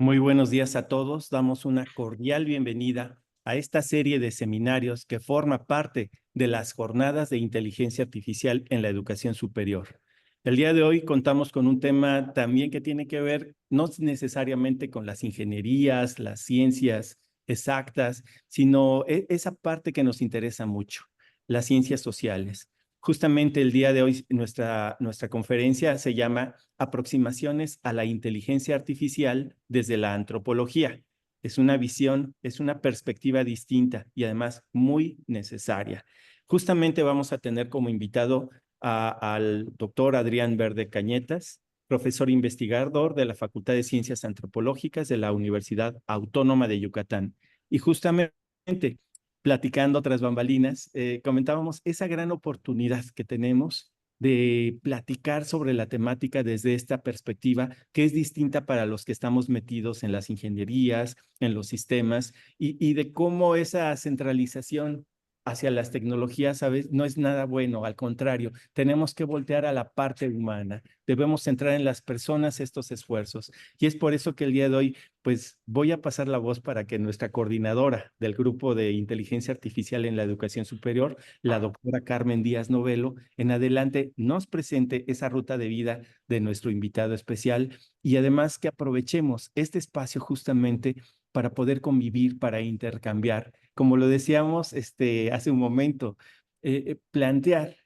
Muy buenos días a todos. Damos una cordial bienvenida a esta serie de seminarios que forma parte de las jornadas de inteligencia artificial en la educación superior. El día de hoy contamos con un tema también que tiene que ver no necesariamente con las ingenierías, las ciencias exactas, sino esa parte que nos interesa mucho, las ciencias sociales. Justamente el día de hoy nuestra conferencia se llama Aproximaciones a la inteligencia artificial desde la antropología. Es una visión, es una perspectiva distinta y además muy necesaria. Justamente vamos a tener como invitado al doctor Adrián Verde Cañetas, profesor investigador de la Facultad de Ciencias Antropológicas de la Universidad Autónoma de Yucatán. Y justamente platicando tras bambalinas, comentábamos esa gran oportunidad que tenemos de platicar sobre la temática desde esta perspectiva que es distinta para los que estamos metidos en las ingenierías, en los sistemas y de cómo esa centralización hacia las tecnologías, ¿sabes? No es nada bueno, al contrario, tenemos que voltear a la parte humana, debemos centrar en las personas estos esfuerzos. Y es por eso que el día de hoy pues voy a pasar la voz para que nuestra coordinadora del grupo de inteligencia artificial en la educación superior, la doctora Carmen Díaz Novelo, en adelante nos presente esa ruta de vida de nuestro invitado especial y además que aprovechemos este espacio justamente para poder convivir, para intercambiar. Como lo decíamos hace un momento, plantear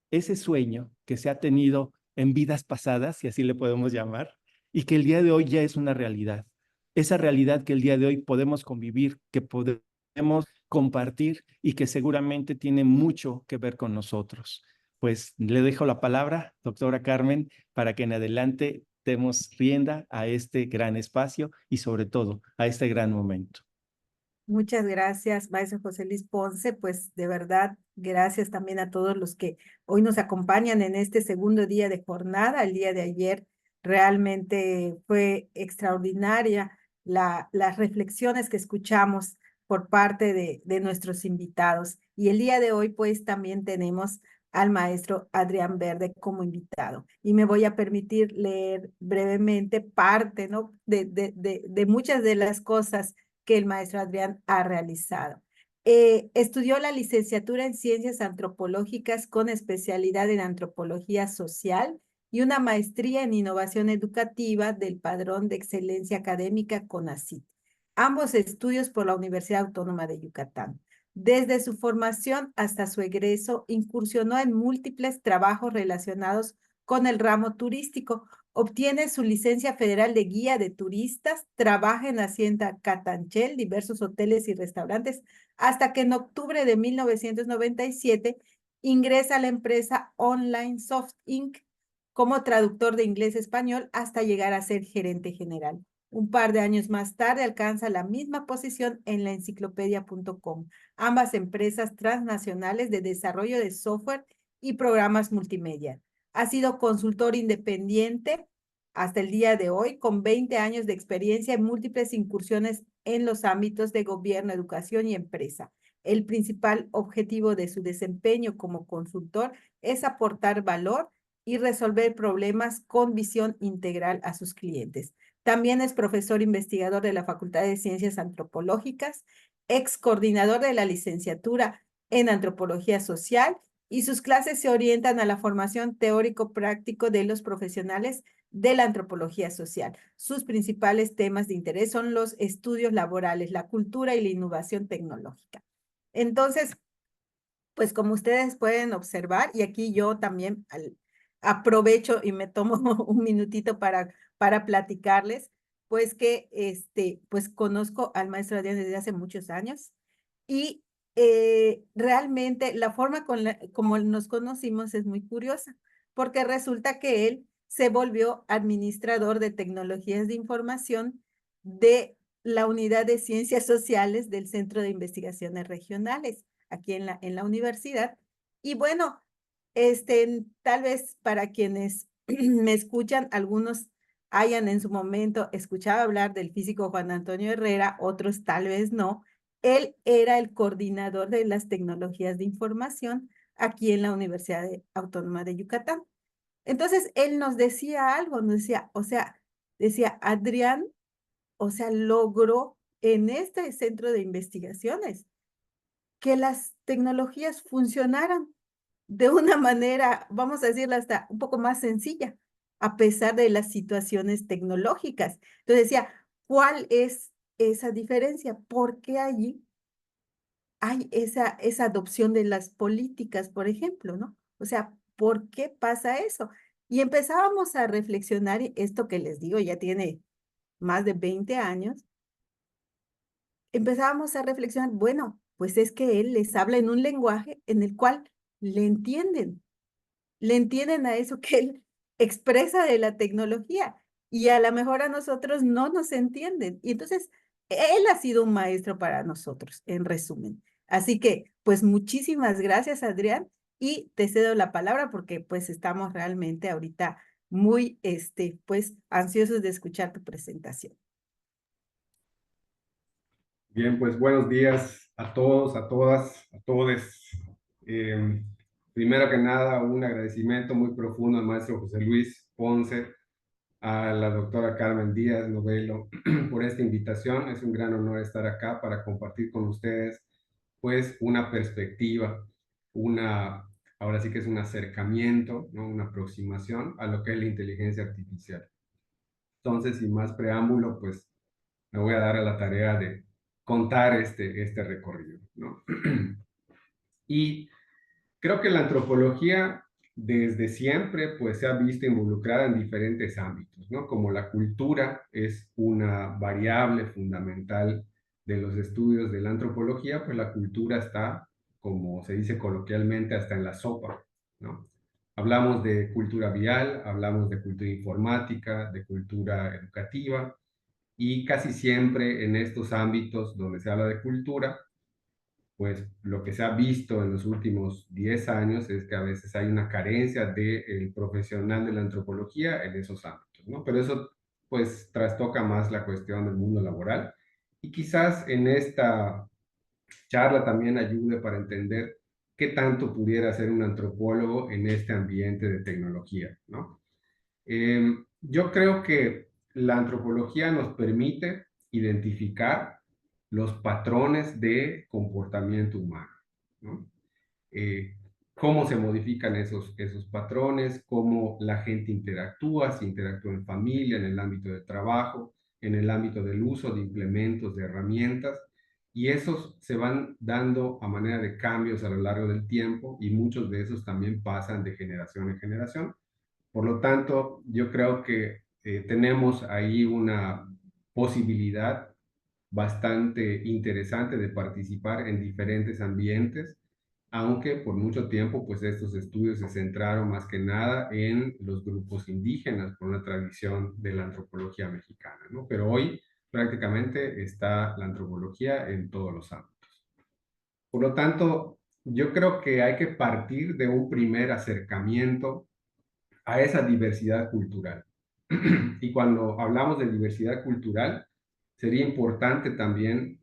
ese sueño que se ha tenido en vidas pasadas, si así le podemos llamar, y que el día de hoy ya es una realidad. Esa realidad que el día de hoy podemos convivir, que podemos compartir y que seguramente tiene mucho que ver con nosotros. Pues le dejo la palabra, doctora Carmen, para que en adelante demos rienda a este gran espacio y sobre todo a este gran momento. Muchas gracias, maestro José Luis Ponce. Pues de verdad, gracias también a todos los que hoy nos acompañan en este segundo día de jornada. El día de ayer realmente fue extraordinaria las reflexiones que escuchamos por parte de nuestros invitados. Y el día de hoy, pues también tenemos al maestro Adrián Verde como invitado. Y me voy a permitir leer brevemente parte, ¿no? de muchas de las cosas que el maestro Adrián ha realizado. Estudió la licenciatura en Ciencias Antropológicas con especialidad en Antropología Social y una maestría en Innovación Educativa del Padrón de Excelencia Académica CONACYT. Ambos estudios por la Universidad Autónoma de Yucatán. Desde su formación hasta su egreso, incursionó en múltiples trabajos relacionados con el ramo turístico. Obtiene su licencia federal de guía de turistas, trabaja en Hacienda Catanchel, diversos hoteles y restaurantes, hasta que en octubre de 1997 ingresa a la empresa Online Soft Inc. como traductor de inglés-español hasta llegar a ser gerente general. Un par de años más tarde alcanza la misma posición en la enciclopedia.com, ambas empresas transnacionales de desarrollo de software y programas multimedia. Ha sido consultor independiente hasta el día de hoy, con 20 años de experiencia en múltiples incursiones en los ámbitos de gobierno, educación y empresa. El principal objetivo de su desempeño como consultor es aportar valor y resolver problemas con visión integral a sus clientes. También es profesor investigador de la Facultad de Ciencias Antropológicas, ex coordinador de la licenciatura en Antropología Social y sus clases se orientan a la formación teórico-práctico de los profesionales de la antropología social. Sus principales temas de interés son los estudios laborales, la cultura y la innovación tecnológica. Entonces, pues como ustedes pueden observar, y aquí yo también aprovecho y me tomo un minutito para platicarles, pues que pues conozco al maestro Adrián desde hace muchos años y realmente la forma como nos conocimos es muy curiosa, porque resulta que él se volvió administrador de tecnologías de información de la Unidad de Ciencias Sociales del Centro de Investigaciones Regionales aquí en la universidad. Y bueno, tal vez para quienes me escuchan, algunos hayan en su momento escuchado hablar del físico Juan Antonio Herrera, otros tal vez no. Él era el coordinador de las tecnologías de información aquí en la Universidad Autónoma de Yucatán. Entonces, él nos decía algo, nos decía, o sea, decía, Adrián o sea, logró en este centro de investigaciones que las tecnologías funcionaran de una manera, vamos a decirlo, hasta un poco más sencilla, a pesar de las situaciones tecnológicas. Entonces decía, ¿cuál es esa diferencia? ¿Por qué allí hay esa adopción de las políticas, por ejemplo, ¿no? O sea, ¿por qué pasa eso? Y empezábamos a reflexionar, y esto que les digo ya tiene más de 20 años, empezábamos a reflexionar, bueno, pues es que él les habla en un lenguaje en el cual le entienden a eso que él expresa de la tecnología y a lo mejor a nosotros no nos entienden. Y entonces, él ha sido un maestro para nosotros, en resumen. Así que, pues muchísimas gracias, Adrián, y te cedo la palabra porque pues estamos realmente ahorita muy, pues ansiosos de escuchar tu presentación. Bien, pues buenos días a todos, a todas, a todes. Eh, Primero que nada, un agradecimiento muy profundo al maestro José Luis Ponce, a la doctora Carmen Díaz Novelo por esta invitación. Es un gran honor estar acá para compartir con ustedes, pues, una perspectiva, ahora sí que es un acercamiento, ¿no? Una aproximación a lo que es la inteligencia artificial. Entonces, sin más preámbulo, pues me voy a dar a la tarea de contar este recorrido, ¿no? Y creo que la antropología desde siempre pues se ha visto involucrada en diferentes ámbitos, ¿no? Como la cultura es una variable fundamental de los estudios de la antropología, pues la cultura está, como se dice coloquialmente, hasta en la sopa, ¿no? Hablamos de cultura vial, hablamos de cultura informática, de cultura educativa, y casi siempre en estos ámbitos donde se habla de cultura, pues lo que se ha visto en los últimos 10 años es que a veces hay una carencia del profesional de la antropología en esos ámbitos, ¿no? Pero eso pues trastoca más la cuestión del mundo laboral y quizás en esta charla también ayude para entender qué tanto pudiera ser un antropólogo en este ambiente de tecnología, ¿no? Yo creo que la antropología nos permite identificar los patrones de comportamiento humano, ¿no? Eh, Cómo se modifican esos patrones, cómo la gente interactúa, si interactúa en familia, en el ámbito de trabajo, en el ámbito del uso de implementos, de herramientas, y esos se van dando a manera de cambios a lo largo del tiempo y muchos de esos también pasan de generación en generación. Por lo tanto, yo creo que tenemos ahí una posibilidad bastante interesante de participar en diferentes ambientes, aunque por mucho tiempo, pues estos estudios se centraron más que nada en los grupos indígenas, por una tradición de la antropología mexicana, ¿no? Pero hoy prácticamente está la antropología en todos los ámbitos. Por lo tanto, yo creo que hay que partir de un primer acercamiento a esa diversidad cultural. Y cuando hablamos de diversidad cultural, sería importante también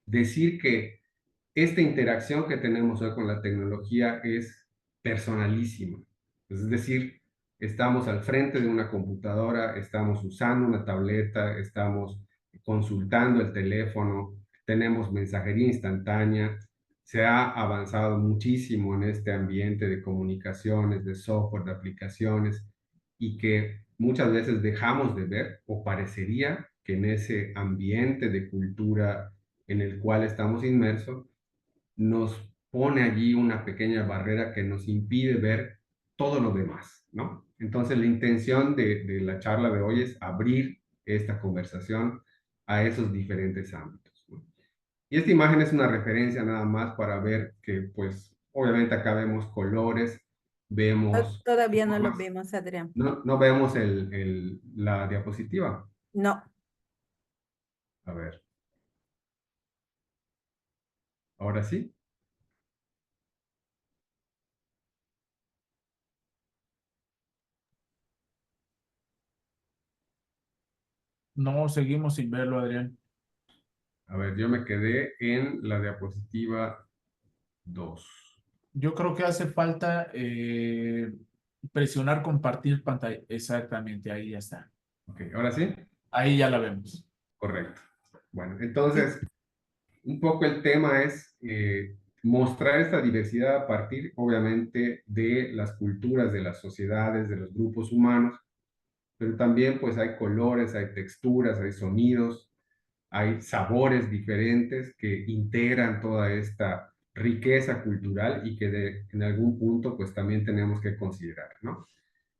decir que esta interacción que tenemos hoy con la tecnología es personalísima. Es decir, estamos al frente de una computadora, estamos usando una tableta, estamos consultando el teléfono, tenemos mensajería instantánea. Se ha avanzado muchísimo en este ambiente de comunicaciones, de software, de aplicaciones, y que muchas veces dejamos de ver, o parecería que en ese ambiente de cultura en el cual estamos inmersos, nos pone allí una pequeña barrera que nos impide ver todo lo demás, ¿no? Entonces, la intención de la charla de hoy es abrir esta conversación a esos diferentes ámbitos, ¿no? Y esta imagen es una referencia nada más para ver que, pues, obviamente acá vemos colores, vemos Todavía no lo formas. vemos, Adrián. No vemos la diapositiva. No, A ver, ahora sí. No, seguimos sin verlo, Adrián. A ver, yo me quedé en la diapositiva 2. Yo creo que hace falta presionar compartir pantalla. Exactamente, ahí ya está. Ok, ahora sí. Ahí ya la vemos. Correcto. Bueno, entonces, un poco el tema es mostrar esta diversidad a partir, obviamente, de las culturas, de las sociedades, de los grupos humanos, pero también pues hay colores, hay texturas, hay sonidos, hay sabores diferentes que integran toda esta riqueza cultural y que en algún punto pues también tenemos que considerar, ¿no?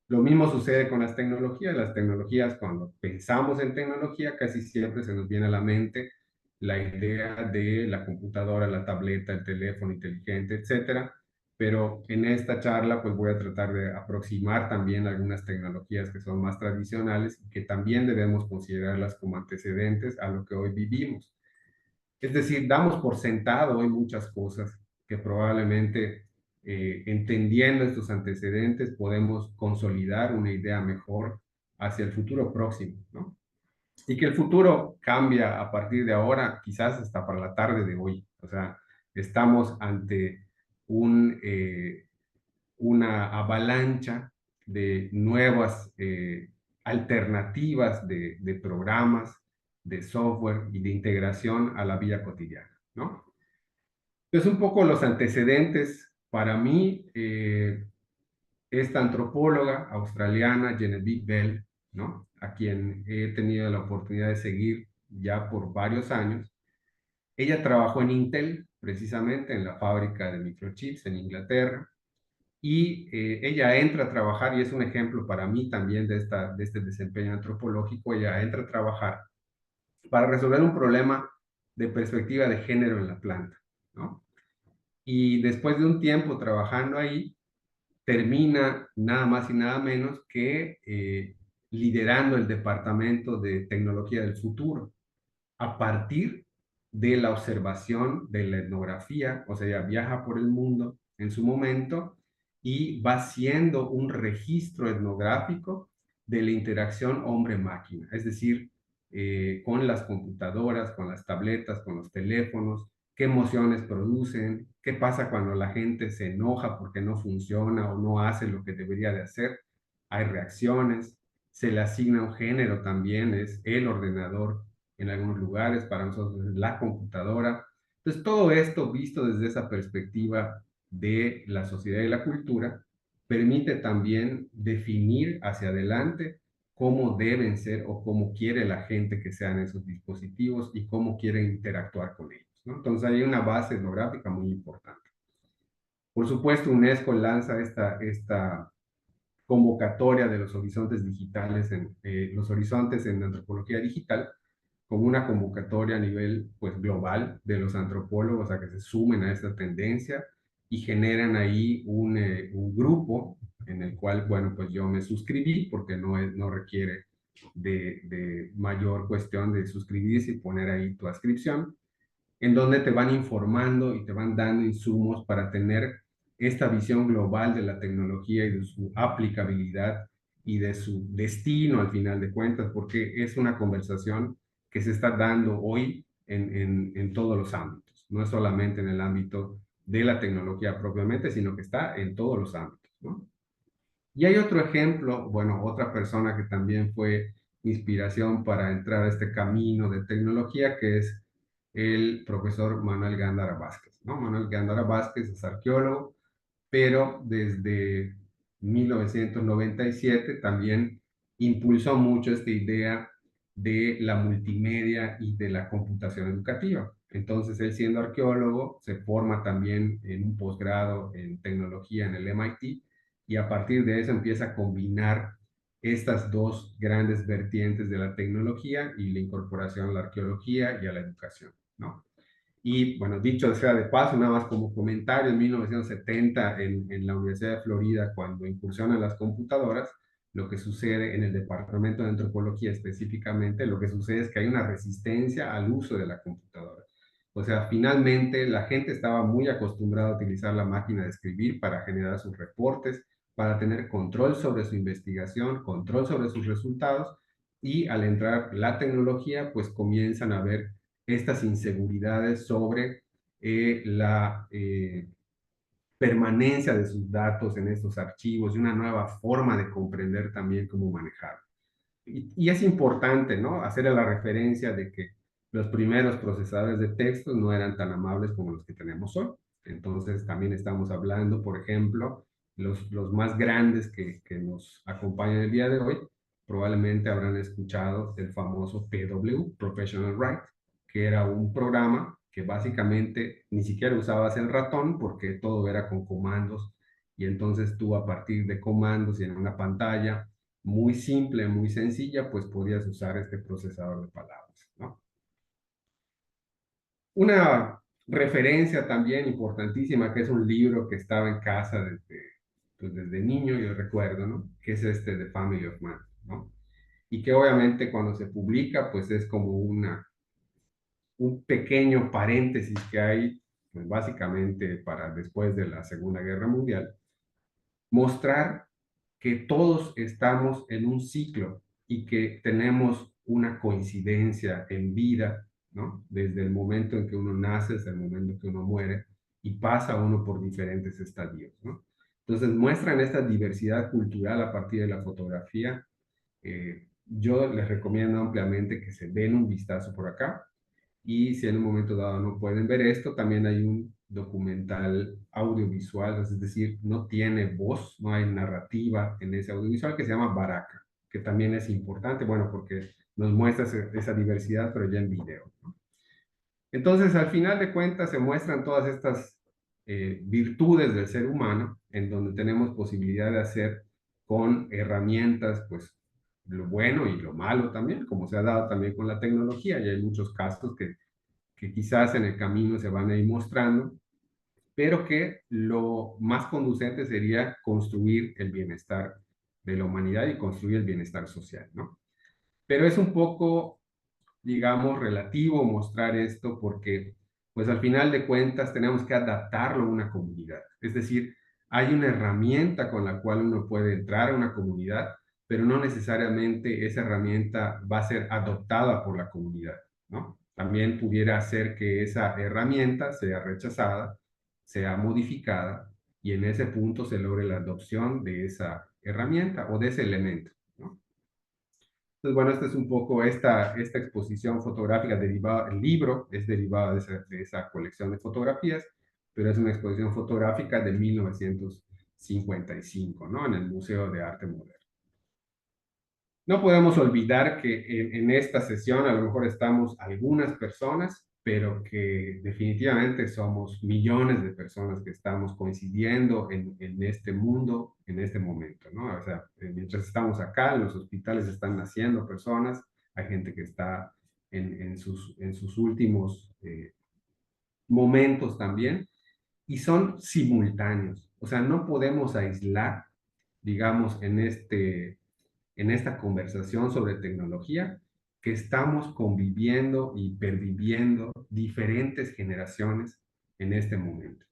Lo mismo sucede con las tecnologías. Las tecnologías, cuando pensamos en tecnología, casi siempre se nos viene a la mente la idea de la computadora, la tableta, el teléfono inteligente, etcétera. Pero en esta charla, pues voy a tratar de aproximar también algunas tecnologías que son más tradicionales y que también debemos considerarlas como antecedentes a lo que hoy vivimos. Es decir, damos por sentado hoy muchas cosas que probablemente entendiendo estos antecedentes podemos consolidar una idea mejor hacia el futuro próximo, ¿no? Y que el futuro cambia a partir de ahora, quizás hasta para la tarde de hoy. O sea, estamos ante una avalancha de nuevas alternativas de programas, de software y de integración a la vida cotidiana, ¿no? Entonces, un poco los antecedentes para mí, esta antropóloga australiana, Genevieve Bell, ¿no? A quien he tenido la oportunidad de seguir ya por varios años. Ella trabajó en Intel, precisamente en la fábrica de microchips en Inglaterra, y ella entra a trabajar, y es un ejemplo para mí también de este desempeño antropológico. Ella entra a trabajar para resolver un problema de perspectiva de género en la planta, ¿no? Y después de un tiempo trabajando ahí, termina nada más y nada menos que liderando el departamento de tecnología del futuro, a partir de la observación de la etnografía. O sea, ella viaja por el mundo en su momento y va haciendo un registro etnográfico de la interacción hombre-máquina, es decir, con las computadoras, con las tabletas, con los teléfonos, qué emociones producen, qué pasa cuando la gente se enoja porque no funciona o no hace lo que debería de hacer. Hay reacciones, se le asigna un género también, es el ordenador en algunos lugares, para nosotros es la computadora. Entonces, todo esto visto desde esa perspectiva de la sociedad y la cultura, permite también definir hacia adelante cómo deben ser o cómo quiere la gente que sean esos dispositivos y cómo quieren interactuar con ellos, ¿no? Entonces, hay una base etnográfica muy importante. Por supuesto, UNESCO lanza esta convocatoria de los horizontes digitales, los horizontes en antropología digital, como una convocatoria a nivel pues, global de los antropólogos a que se sumen a esta tendencia y generan ahí un grupo en el cual, bueno, pues yo me suscribí porque no requiere de mayor cuestión de suscribirse y poner ahí tu inscripción, en donde te van informando y te van dando insumos para tener esta visión global de la tecnología y de su aplicabilidad y de su destino al final de cuentas, porque es una conversación que se está dando hoy en todos los ámbitos, no es solamente en el ámbito de la tecnología propiamente, sino que está en todos los ámbitos, ¿no? Y hay otro ejemplo, bueno, otra persona que también fue inspiración para entrar a este camino de tecnología, que es el profesor Manuel Gándara Vázquez, ¿no? Manuel Gándara Vázquez es arqueólogo, pero desde 1997 también impulsó mucho esta idea de la multimedia y de la computación educativa. Entonces, él siendo arqueólogo, se forma también en un posgrado en tecnología en el MIT, y a partir de eso empieza a combinar estas dos grandes vertientes de la tecnología y la incorporación a la arqueología y a la educación, ¿no? Y bueno, dicho sea de paso, nada más como comentario, en 1970 en la Universidad de Florida, cuando incursionan las computadoras, lo que sucede en el departamento de antropología específicamente, lo que sucede es que hay una resistencia al uso de la computadora. O sea, finalmente la gente estaba muy acostumbrada a utilizar la máquina de escribir para generar sus reportes, para tener control sobre su investigación, control sobre sus resultados, y al entrar la tecnología, pues comienzan a ver estas inseguridades sobre la permanencia de sus datos en estos archivos y una nueva forma de comprender también cómo manejarlo. y es importante, ¿no? Hacer la referencia de que los primeros procesadores de textos no eran tan amables como los que tenemos hoy. Entonces, también estamos hablando, por ejemplo, los más grandes que nos acompañan el día de hoy, probablemente habrán escuchado el famoso PW, Professional Write, que era un programa que básicamente ni siquiera usabas el ratón porque todo era con comandos y entonces tú a partir de comandos y en una pantalla muy simple, muy sencilla, pues podías usar este procesador de palabras, ¿no? Una referencia también importantísima, que es un libro que estaba en casa pues desde niño, yo recuerdo, ¿no? Que es este The Family of Man, ¿no? Y que obviamente cuando se publica, pues es como un pequeño paréntesis que hay, pues básicamente para después de la Segunda Guerra Mundial, mostrar que todos estamos en un ciclo y que tenemos una coincidencia en vida, ¿no? Desde el momento en que uno nace hasta el momento en que uno muere y pasa uno por diferentes estadios, ¿no? Entonces muestran esta diversidad cultural a partir de la fotografía. Yo les recomiendo ampliamente que se den un vistazo por acá. Y si en un momento dado no pueden ver esto, también hay un documental audiovisual, es decir, no tiene voz, no hay narrativa en ese audiovisual que se llama Baraka, que también es importante, bueno, porque nos muestra esa diversidad, pero ya en video, ¿no? Entonces, al final de cuentas, se muestran todas estas virtudes del ser humano, en donde tenemos posibilidad de hacer con herramientas, pues, lo bueno y lo malo también, como se ha dado también con la tecnología, y hay muchos casos que quizás en el camino se van a ir mostrando, pero que lo más conducente sería construir el bienestar de la humanidad y construir el bienestar social, ¿no? Pero es un poco, digamos, relativo mostrar esto porque, pues al final de cuentas, tenemos que adaptarlo a una comunidad. Es decir, hay una herramienta con la cual uno puede entrar a una comunidad, pero no necesariamente esa herramienta va a ser adoptada por la comunidad, ¿no? También pudiera hacer que esa herramienta sea rechazada, sea modificada, y en ese punto se logre la adopción de esa herramienta o de ese elemento, ¿no? Entonces, bueno, esta es un poco esta exposición fotográfica derivada, el libro es derivado de esa colección de fotografías, pero es una exposición fotográfica de 1955, ¿no? En el Museo de Arte Moderno. No podemos olvidar que en esta sesión a lo mejor estamos algunas personas, pero que definitivamente somos millones de personas que estamos coincidiendo en este mundo, en este momento, ¿no? O sea, mientras estamos acá, en los hospitales están naciendo personas, hay gente que está en sus últimos momentos también, y son simultáneos. O sea, no podemos aislar, digamos, en esta conversación sobre tecnología, que estamos conviviendo y perviviendo diferentes generaciones en este momento.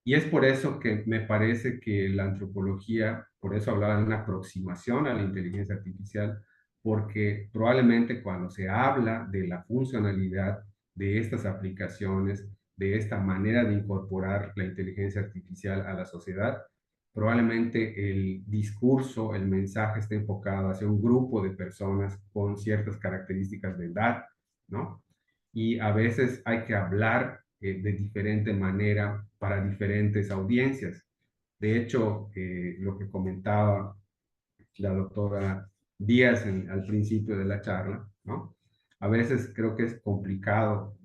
Y es por eso que me parece que la antropología, por eso hablaba de una aproximación a la inteligencia artificial, porque probablemente cuando se habla de la funcionalidad de estas aplicaciones, de esta manera de incorporar la inteligencia artificial a la sociedad, probablemente el discurso, el mensaje esté enfocado hacia un grupo de personas con ciertas características de edad, ¿no? Y a veces hay que hablar de diferente manera para diferentes audiencias. De hecho, lo que comentaba la doctora Díaz al principio de la charla, ¿no? A veces creo que es complicado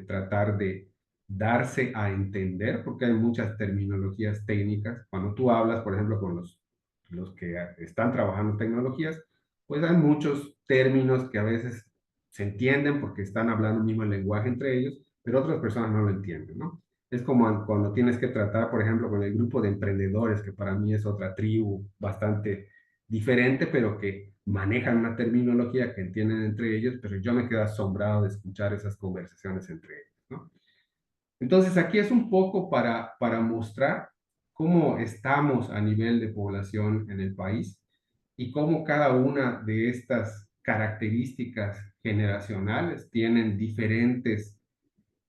tratar de darse a entender, porque hay muchas terminologías técnicas. Cuando tú hablas, por ejemplo, con los que están trabajando en tecnologías, pues hay muchos términos que a veces se entienden porque están hablando el mismo lenguaje entre ellos, pero otras personas no lo entienden, ¿no? Es como cuando tienes que tratar, por ejemplo, con el grupo de emprendedores, que para mí es otra tribu bastante diferente, pero que manejan una terminología que entienden entre ellos, pero yo me quedo asombrado de escuchar esas conversaciones entre ellos, ¿no? Entonces, aquí es un poco para mostrar cómo estamos a nivel de población en el país y cómo cada una de estas características generacionales tienen diferentes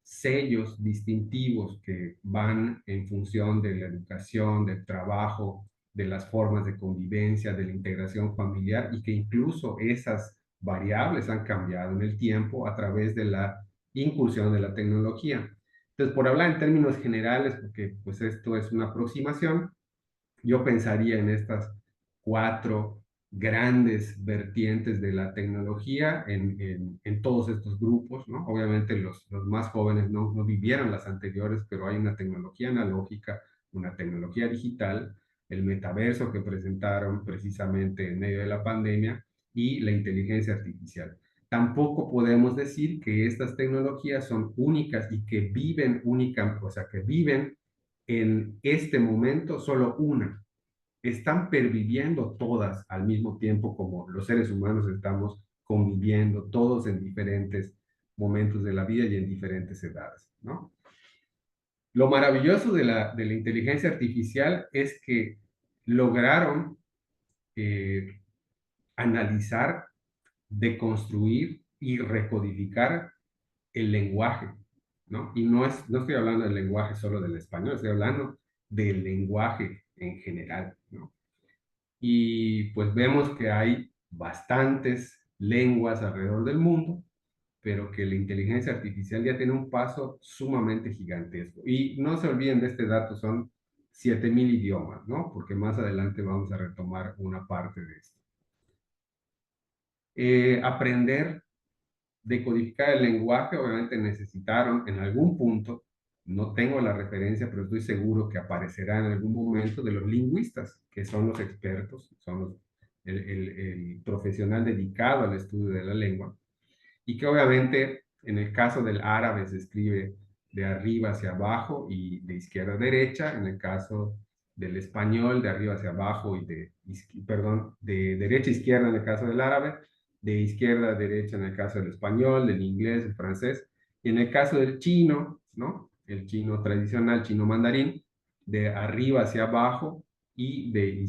sellos distintivos que van en función de la educación, del trabajo, de las formas de convivencia, de la integración familiar, y que incluso esas variables han cambiado en el tiempo a través de la incursión de la tecnología. Entonces, por hablar en términos generales, porque pues esto es una aproximación, yo pensaría en estas 4 grandes vertientes de la tecnología en todos estos grupos, ¿no? Obviamente los más jóvenes no vivieron las anteriores, pero hay una tecnología analógica, una tecnología digital, el metaverso que presentaron precisamente en medio de la pandemia y la inteligencia artificial. Tampoco podemos decir que estas tecnologías son únicas y que viven únicamente, o sea, que viven en este momento solo una. Están perviviendo todas al mismo tiempo, como los seres humanos estamos conviviendo todos en diferentes momentos de la vida y en diferentes edades, ¿no? Lo maravilloso de la inteligencia artificial es que lograron analizar, deconstruir y recodificar el lenguaje, ¿no? Y no estoy hablando del lenguaje solo del español, estoy hablando del lenguaje en general, ¿no? Y pues vemos que hay bastantes lenguas alrededor del mundo, pero que la inteligencia artificial ya tiene un paso sumamente gigantesco. Y no se olviden de este dato, son 7,000 idiomas, ¿no? Porque más adelante vamos a retomar una parte de esto. Aprender, decodificar el lenguaje, obviamente necesitaron en algún punto, no tengo la referencia, pero estoy seguro que aparecerá en algún momento, de los lingüistas, que son los expertos, son el profesional dedicado al estudio de la lengua, y que obviamente en el caso del árabe se escribe de arriba hacia abajo y de izquierda a derecha, en el caso del español de arriba hacia abajo y de derecha a izquierda en el caso del árabe, de izquierda a derecha en el caso del español, del inglés, el francés, y en el caso del chino, ¿no? El chino tradicional, chino mandarín, de arriba hacia abajo y de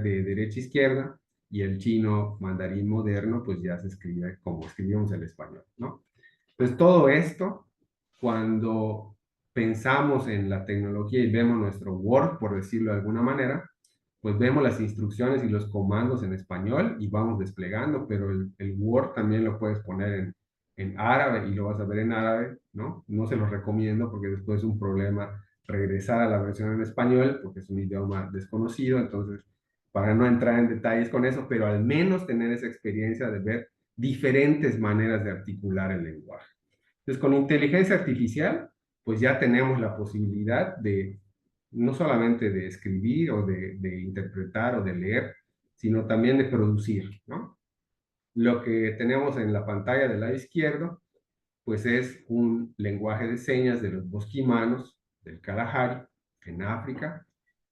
derecha a izquierda, y el chino mandarín moderno, pues ya se escribe como escribimos el español, ¿no? Pues todo esto, cuando pensamos en la tecnología y vemos nuestro Word, por decirlo de alguna manera, pues vemos las instrucciones y los comandos en español y vamos desplegando, pero el Word también lo puedes poner en árabe y lo vas a ver en árabe, ¿no? No se los recomiendo porque después es un problema regresar a la versión en español porque es un idioma desconocido, entonces para no entrar en detalles con eso, pero al menos tener esa experiencia de ver diferentes maneras de articular el lenguaje. Entonces, con inteligencia artificial, pues ya tenemos la posibilidad de no solamente de escribir o de interpretar o de leer, sino también de producir, ¿no? Lo que tenemos en la pantalla del lado izquierdo, pues es un lenguaje de señas de los bosquimanos del Kalahari en África,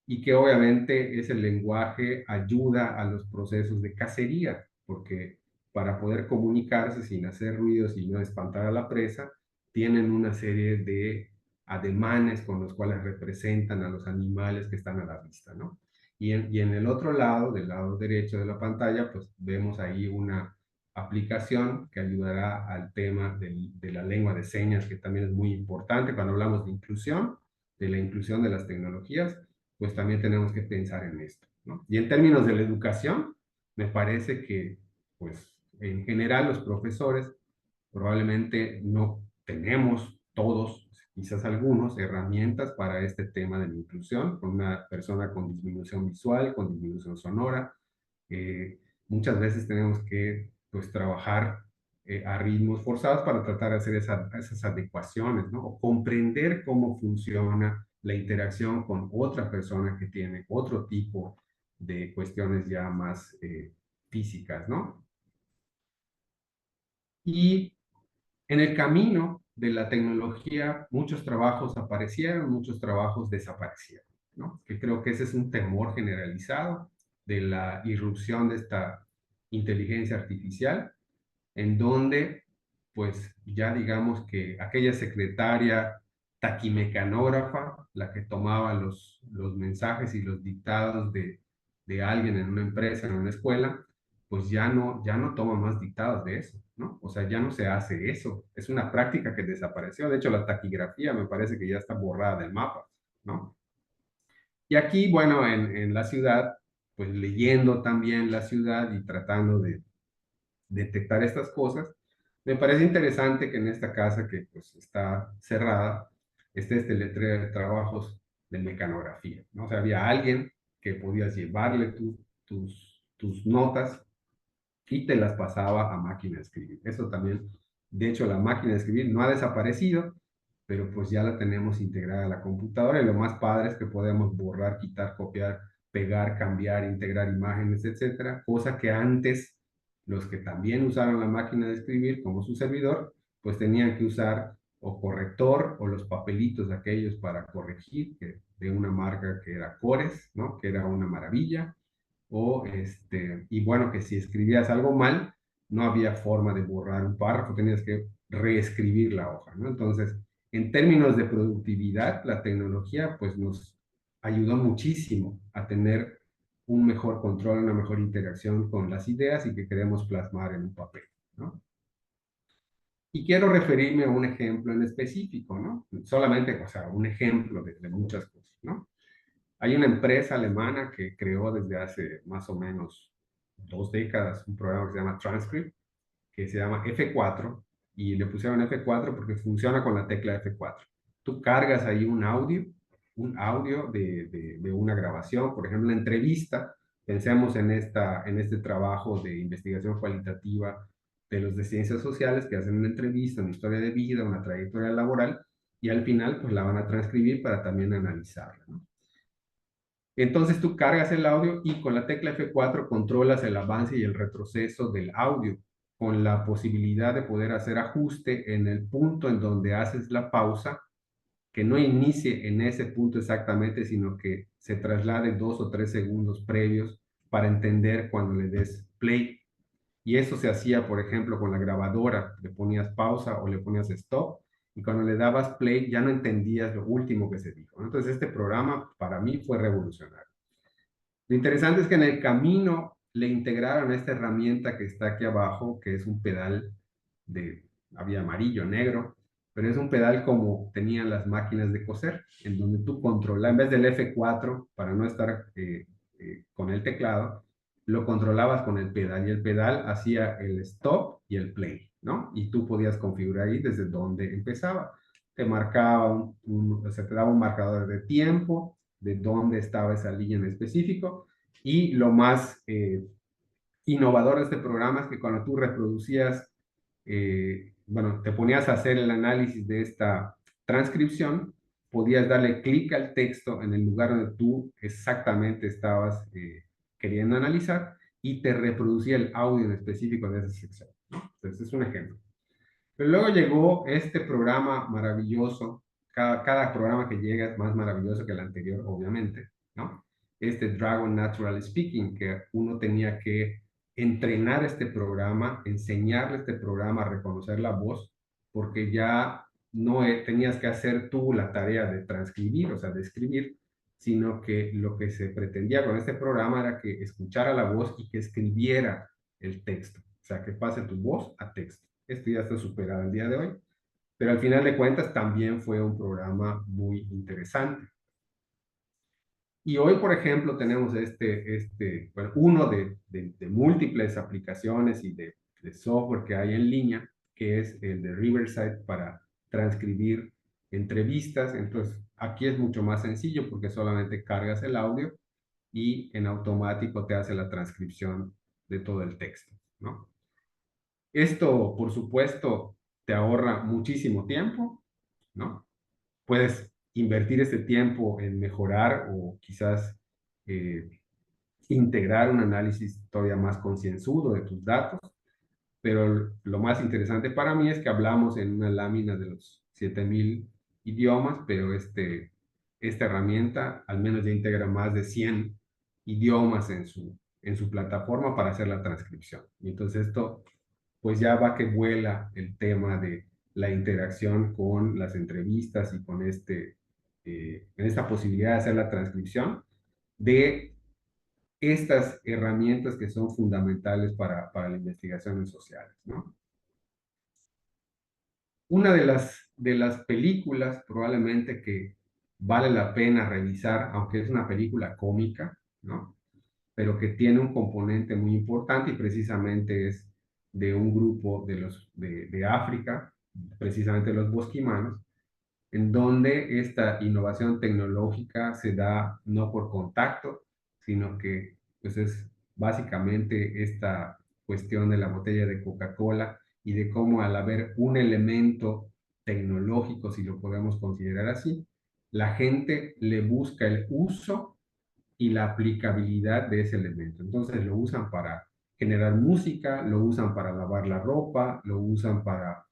y que obviamente ese lenguaje ayuda a los procesos de cacería, porque para poder comunicarse sin hacer ruidos y no espantar a la presa, tienen una serie de ademanes con los cuales representan a los animales que están a la vista, ¿no? Y en el otro lado, del lado derecho de la pantalla, pues vemos ahí una aplicación que ayudará al tema de la lengua de señas, que también es muy importante cuando hablamos de la inclusión de las tecnologías, pues también tenemos que pensar en esto, ¿no? Y en términos de la educación, me parece que, pues, en general los profesores probablemente no tenemos todos, quizás algunos, herramientas para este tema de la inclusión, con una persona con disminución visual, con disminución sonora. Muchas veces tenemos que, pues, trabajar a ritmos forzados para tratar de hacer esas adecuaciones, ¿no? O comprender cómo funciona la interacción con otra persona que tiene otro tipo de cuestiones ya más físicas, ¿no? Y en el camino de la tecnología, muchos trabajos aparecieron, muchos trabajos desaparecieron, ¿no? Que creo que ese es un temor generalizado de la irrupción de esta inteligencia artificial, en donde, pues, ya digamos que aquella secretaria taquimecanógrafa, la que tomaba los mensajes y los dictados de alguien en una empresa, en una escuela, pues ya no toma más dictados de eso, ¿no? O sea, ya no se hace eso. Es una práctica que desapareció. De hecho, la taquigrafía me parece que ya está borrada del mapa, ¿no? Y aquí, bueno, en la ciudad, pues leyendo también la ciudad y tratando de detectar estas cosas, me parece interesante que en esta casa que pues está cerrada, esté este letrero de trabajos de mecanografía, ¿no? O sea, había alguien que podías llevarle tus notas y te las pasaba a máquina de escribir. Eso también, de hecho, la máquina de escribir no ha desaparecido, pero pues ya la tenemos integrada a la computadora y lo más padre es que podemos borrar, quitar, copiar, pegar, cambiar, integrar imágenes, etcétera, cosa que antes los que también usaron la máquina de escribir como su servidor, pues tenían que usar o corrector o los papelitos aquellos para corregir, que, de una marca que era Cores, ¿no? Que era una maravilla, y bueno, que si escribías algo mal, no había forma de borrar un párrafo, tenías que reescribir la hoja, ¿no? Entonces, en términos de productividad, la tecnología pues nos ayudó muchísimo a tener un mejor control, una mejor interacción con las ideas y que queremos plasmar en un papel, ¿no? Y quiero referirme a un ejemplo en específico, ¿no? Solamente, o sea, un ejemplo de muchas cosas, ¿no? Hay una empresa alemana que creó desde hace más o menos 2 décadas un programa que se llama Transcript, que se llama F4, y le pusieron F4 porque funciona con la tecla F4. Tú cargas ahí un audio de una grabación, por ejemplo, una entrevista. Pensemos en este trabajo de investigación cualitativa de los de ciencias sociales que hacen una entrevista, una historia de vida, una trayectoria laboral, y al final pues la van a transcribir para también analizarla, ¿no? Entonces tú cargas el audio y con la tecla F4 controlas el avance y el retroceso del audio, con la posibilidad de poder hacer ajuste en el punto en donde haces la pausa, que no inicie en ese punto exactamente, sino que se traslade 2 o 3 segundos previos para entender cuando le des play. Y eso se hacía, por ejemplo, con la grabadora. Le ponías pausa o le ponías stop y cuando le dabas play ya no entendías lo último que se dijo. Entonces este programa para mí fue revolucionario. Lo interesante es que en el camino le integraron esta herramienta que está aquí abajo, que es un pedal había amarillo, negro, pero es un pedal como tenían las máquinas de coser, en donde tú controlas, en vez del F4, para no estar con el teclado, lo controlabas con el pedal y el pedal hacía el stop y el play, ¿no? Y tú podías configurar ahí desde donde empezaba. Te marcaba o sea, te daba un marcador de tiempo, de dónde estaba esa línea en específico, y lo más innovador de este programa es que cuando tú reproducías, bueno, te ponías a hacer el análisis de esta transcripción, podías darle clic al texto en el lugar donde tú exactamente estabas queriendo analizar y te reproducía el audio en específico de esa sección, ¿no? Entonces es un ejemplo. Pero luego llegó este programa maravilloso, cada programa que llega es más maravilloso que el anterior, obviamente, ¿no? Este Dragon Natural Speaking, que uno tenía que entrenar este programa, enseñarle este programa a reconocer la voz, porque ya no tenías que hacer tú la tarea de transcribir, o sea, de escribir, sino que lo que se pretendía con este programa era que escuchara la voz y que escribiera el texto, o sea, que pase tu voz a texto. Esto ya está superado el día de hoy, pero al final de cuentas también fue un programa muy interesante. Y hoy, por ejemplo, tenemos bueno, uno de múltiples aplicaciones y de software que hay en línea, que es el de Riverside para transcribir entrevistas. Entonces, aquí es mucho más sencillo porque solamente cargas el audio y en automático te hace la transcripción de todo el texto, ¿no? Esto, por supuesto, te ahorra muchísimo tiempo, ¿no? Puedes invertir ese tiempo en mejorar o quizás eh, integrar un análisis todavía más concienzudo de tus datos, pero lo más interesante para mí es que hablamos en una lámina de los 7000 idiomas, pero esta herramienta al menos ya integra más de 100 idiomas en su plataforma para hacer la transcripción. Y entonces esto pues ya va que vuela el tema de la interacción con las entrevistas y con en esta posibilidad de hacer la transcripción de estas herramientas que son fundamentales para la investigación en sociales, ¿no? Una de las películas probablemente que vale la pena revisar, aunque es una película cómica, ¿no? Pero que tiene un componente muy importante y precisamente es de un grupo de África, precisamente los bosquimanos, en donde esta innovación tecnológica se da no por contacto, sino que pues es básicamente esta cuestión de la botella de Coca-Cola y de cómo al haber un elemento tecnológico, si lo podemos considerar así, la gente le busca el uso y la aplicabilidad de ese elemento. Entonces lo usan para generar música, lo usan para lavar la ropa, lo usan para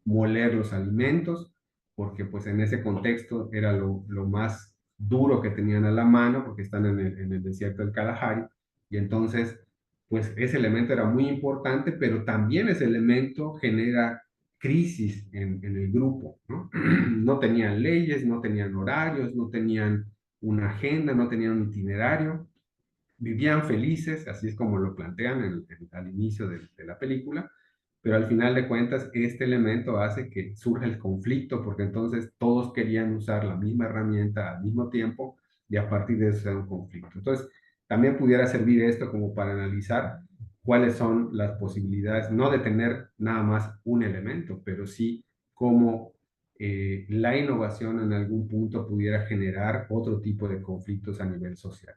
moler los alimentos, porque pues en ese contexto era lo más duro que tenían a la mano, porque están en el desierto del Kalahari, y entonces pues ese elemento era muy importante, pero también ese elemento genera crisis en el grupo, ¿no? No tenían leyes, no tenían horarios, no tenían una agenda, no tenían un itinerario, vivían felices, así es como lo plantean al inicio de la película, pero al final de cuentas este elemento hace que surja el conflicto, porque entonces todos querían usar la misma herramienta al mismo tiempo y a partir de eso se da un conflicto. Entonces, también pudiera servir esto como para analizar cuáles son las posibilidades, no de tener nada más un elemento, pero sí cómo la innovación en algún punto pudiera generar otro tipo de conflictos a nivel social.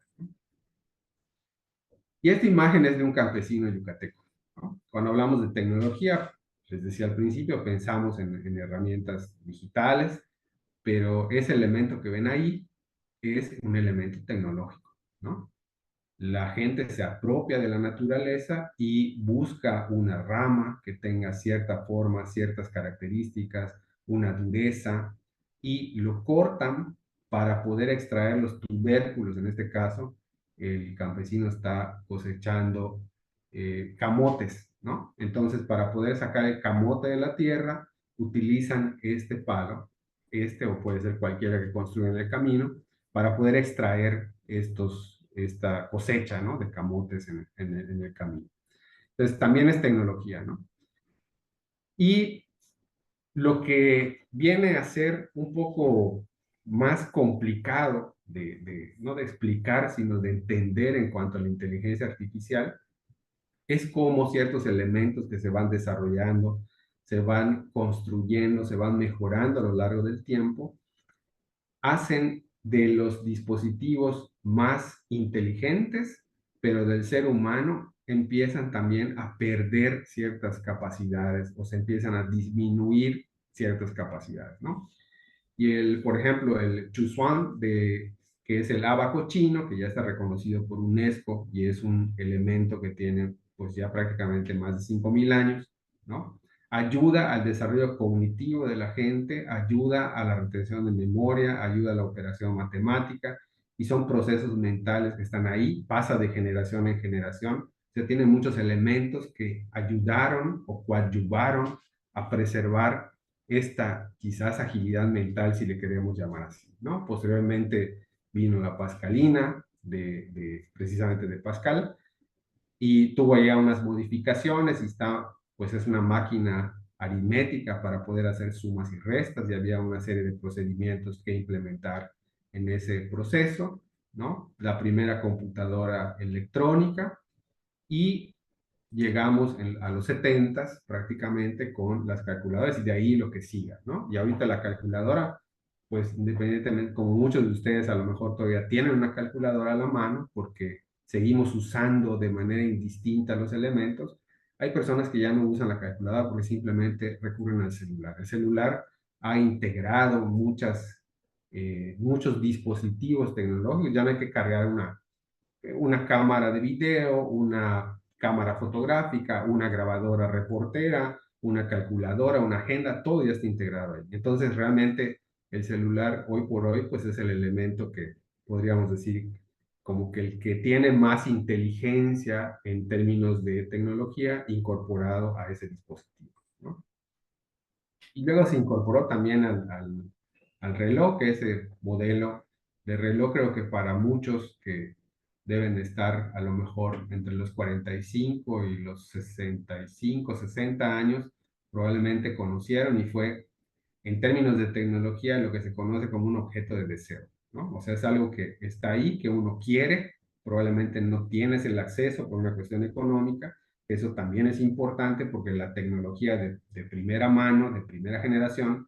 Y esta imagen es de un campesino yucateco, ¿no? Cuando hablamos de tecnología, les decía al principio, pensamos en herramientas digitales, pero ese elemento que ven ahí es un elemento tecnológico, ¿no? La gente se apropia de la naturaleza y busca una rama que tenga cierta forma, ciertas características, una dureza, y lo cortan para poder extraer los tubérculos. En este caso, el campesino está cosechando camotes, ¿no? Entonces, para poder sacar el camote de la tierra, utilizan este palo, este o puede ser cualquiera que construyan el camino, para poder extraer esta cosecha, ¿no? De camotes en el camino. Entonces, también es tecnología, ¿no? Y lo que viene a ser un poco más complicado no de explicar, sino de entender en cuanto a la inteligencia artificial, es cómo ciertos elementos que se van desarrollando, se van construyendo, se van mejorando a lo largo del tiempo, hacen de los dispositivos más inteligentes, pero del ser humano empiezan también a perder ciertas capacidades o se empiezan a disminuir ciertas capacidades, ¿no? Y por ejemplo, el Chusuan, que es el ábaco chino, que ya está reconocido por UNESCO y es un elemento que tiene pues ya prácticamente más de 5.000 años, ¿no? Ayuda al desarrollo cognitivo de la gente, ayuda a la retención de memoria, ayuda a la operación matemática, y son procesos mentales que están ahí, pasa de generación en generación. Se tienen muchos elementos que ayudaron o coadyuvaron a preservar esta quizás agilidad mental, si le queremos llamar así, ¿no? Posteriormente vino la Pascalina, precisamente de Pascal, y tuvo ya unas modificaciones y pues es una máquina aritmética para poder hacer sumas y restas, y había una serie de procedimientos que implementar en ese proceso, ¿no? La primera computadora electrónica, y llegamos a los 70s prácticamente con las calculadoras y de ahí lo que siga, ¿no? Y ahorita la calculadora, pues independientemente, como muchos de ustedes a lo mejor todavía tienen una calculadora a la mano porque seguimos usando de manera indistinta los elementos, hay personas que ya no usan la calculadora porque simplemente recurren al celular. El celular ha integrado muchos dispositivos tecnológicos, ya no hay que cargar una cámara de video, una cámara fotográfica, una grabadora reportera, una calculadora, una agenda, todo ya está integrado ahí. Entonces, realmente el celular hoy por hoy, pues es el elemento que podríamos decir como que el que tiene más inteligencia en términos de tecnología incorporado a ese dispositivo, ¿no? Y luego se incorporó también al reloj, que ese modelo de reloj creo que para muchos que deben de estar a lo mejor entre los 45 y los 65, 60 años, probablemente conocieron, y fue en términos de tecnología, lo que se conoce como un objeto de deseo, ¿no? O sea, es algo que está ahí, que uno quiere, probablemente no tienes el acceso por una cuestión económica. Eso también es importante porque la tecnología de primera mano, de primera generación,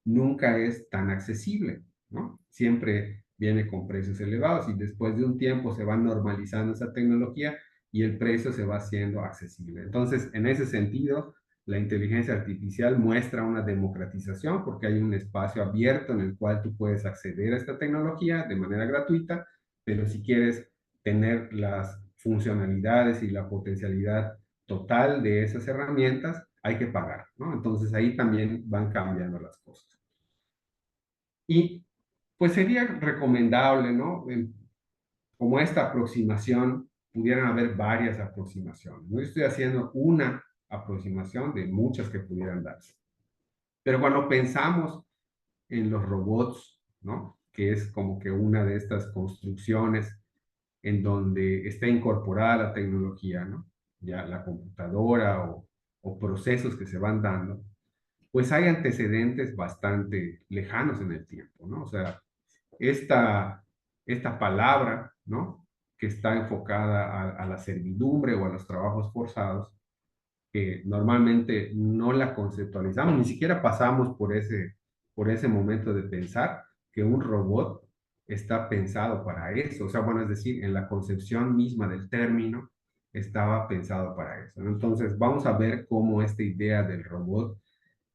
nunca es tan accesible, ¿no? Siempre viene con precios elevados y después de un tiempo se va normalizando esa tecnología y el precio se va haciendo accesible. Entonces, en ese sentido, la inteligencia artificial muestra una democratización porque hay un espacio abierto en el cual tú puedes acceder a esta tecnología de manera gratuita, pero si quieres tener las funcionalidades y la potencialidad total de esas herramientas, hay que pagar, ¿no? Entonces ahí también van cambiando las cosas. Y pues sería recomendable, ¿no? Como esta aproximación, pudieran haber varias aproximaciones. No estoy haciendo una aproximación de muchas que pudieran darse. Pero cuando pensamos en los robots, ¿no? Que es como que una de estas construcciones en donde está incorporada la tecnología, ¿no? Ya la computadora o procesos que se van dando, pues hay antecedentes bastante lejanos en el tiempo, ¿no? O sea, esta, esta palabra, ¿no? Que está enfocada a la servidumbre o a los trabajos forzados, que normalmente no la conceptualizamos, ni siquiera pasamos por ese momento de pensar que un robot está pensado para eso. O sea, bueno, es decir, en la concepción misma del término estaba pensado para eso, ¿no? Entonces, vamos a ver cómo esta idea del robot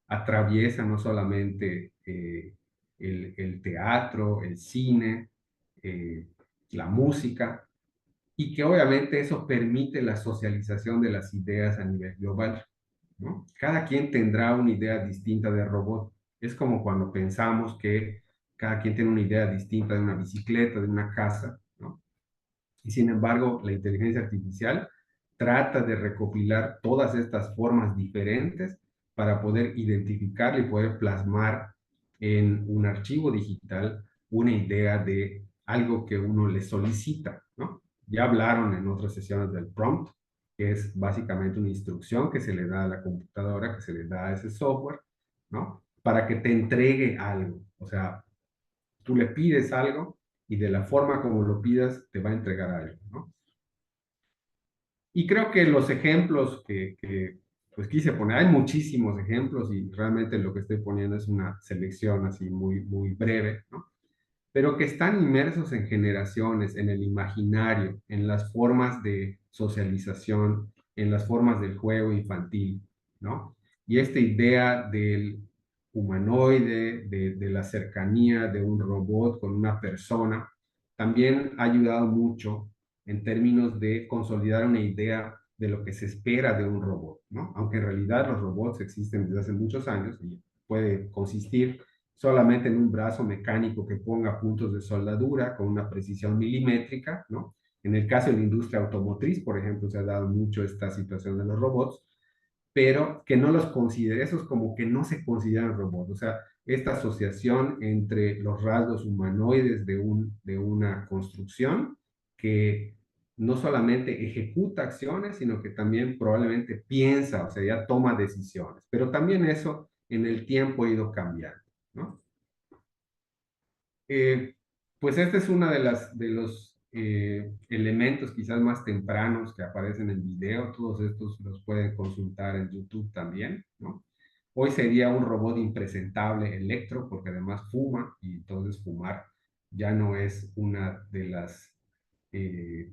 atraviesa no solamente el teatro, el cine, eh, la música, y que obviamente eso permite la socialización de las ideas a nivel global, ¿no? Cada quien tendrá una idea distinta de robot. Es como cuando pensamos que cada quien tiene una idea distinta de una bicicleta, de una casa, ¿no? Y sin embargo, la inteligencia artificial trata de recopilar todas estas formas diferentes para poder identificar y poder plasmar en un archivo digital una idea de algo que uno le solicita, ¿no? Ya hablaron en otras sesiones del prompt, que es básicamente una instrucción que se le da a la computadora, que se le da a ese software, ¿no? Para que te entregue algo. O sea, tú le pides algo y de la forma como lo pidas te va a entregar algo, ¿no? Y creo que los ejemplos pues quise poner, hay muchísimos ejemplos y realmente lo que estoy poniendo es una selección así muy, muy breve, ¿no? Pero que están inmersos en generaciones, en el imaginario, en las formas de socialización, en las formas del juego infantil, ¿no? Y esta idea del humanoide, de la cercanía de un robot con una persona, también ha ayudado mucho en términos de consolidar una idea de lo que se espera de un robot, ¿no? Aunque en realidad los robots existen desde hace muchos años y puede consistir solamente en un brazo mecánico que ponga puntos de soldadura con una precisión milimétrica, ¿no? En el caso de la industria automotriz, por ejemplo, se ha dado mucho esta situación de los robots, pero que no los considere, esos como que no se consideran robots, o sea, esta asociación entre los rasgos humanoides de una construcción que no solamente ejecuta acciones, sino que también probablemente piensa, o sea, ya toma decisiones, pero también eso en el tiempo ha ido cambiando, ¿no? Eh, pues este es uno de los elementos quizás más tempranos que aparecen en video. Todos estos los pueden consultar en YouTube también, ¿no? Hoy sería un robot impresentable electro porque además fuma y entonces fumar ya no es una de las eh,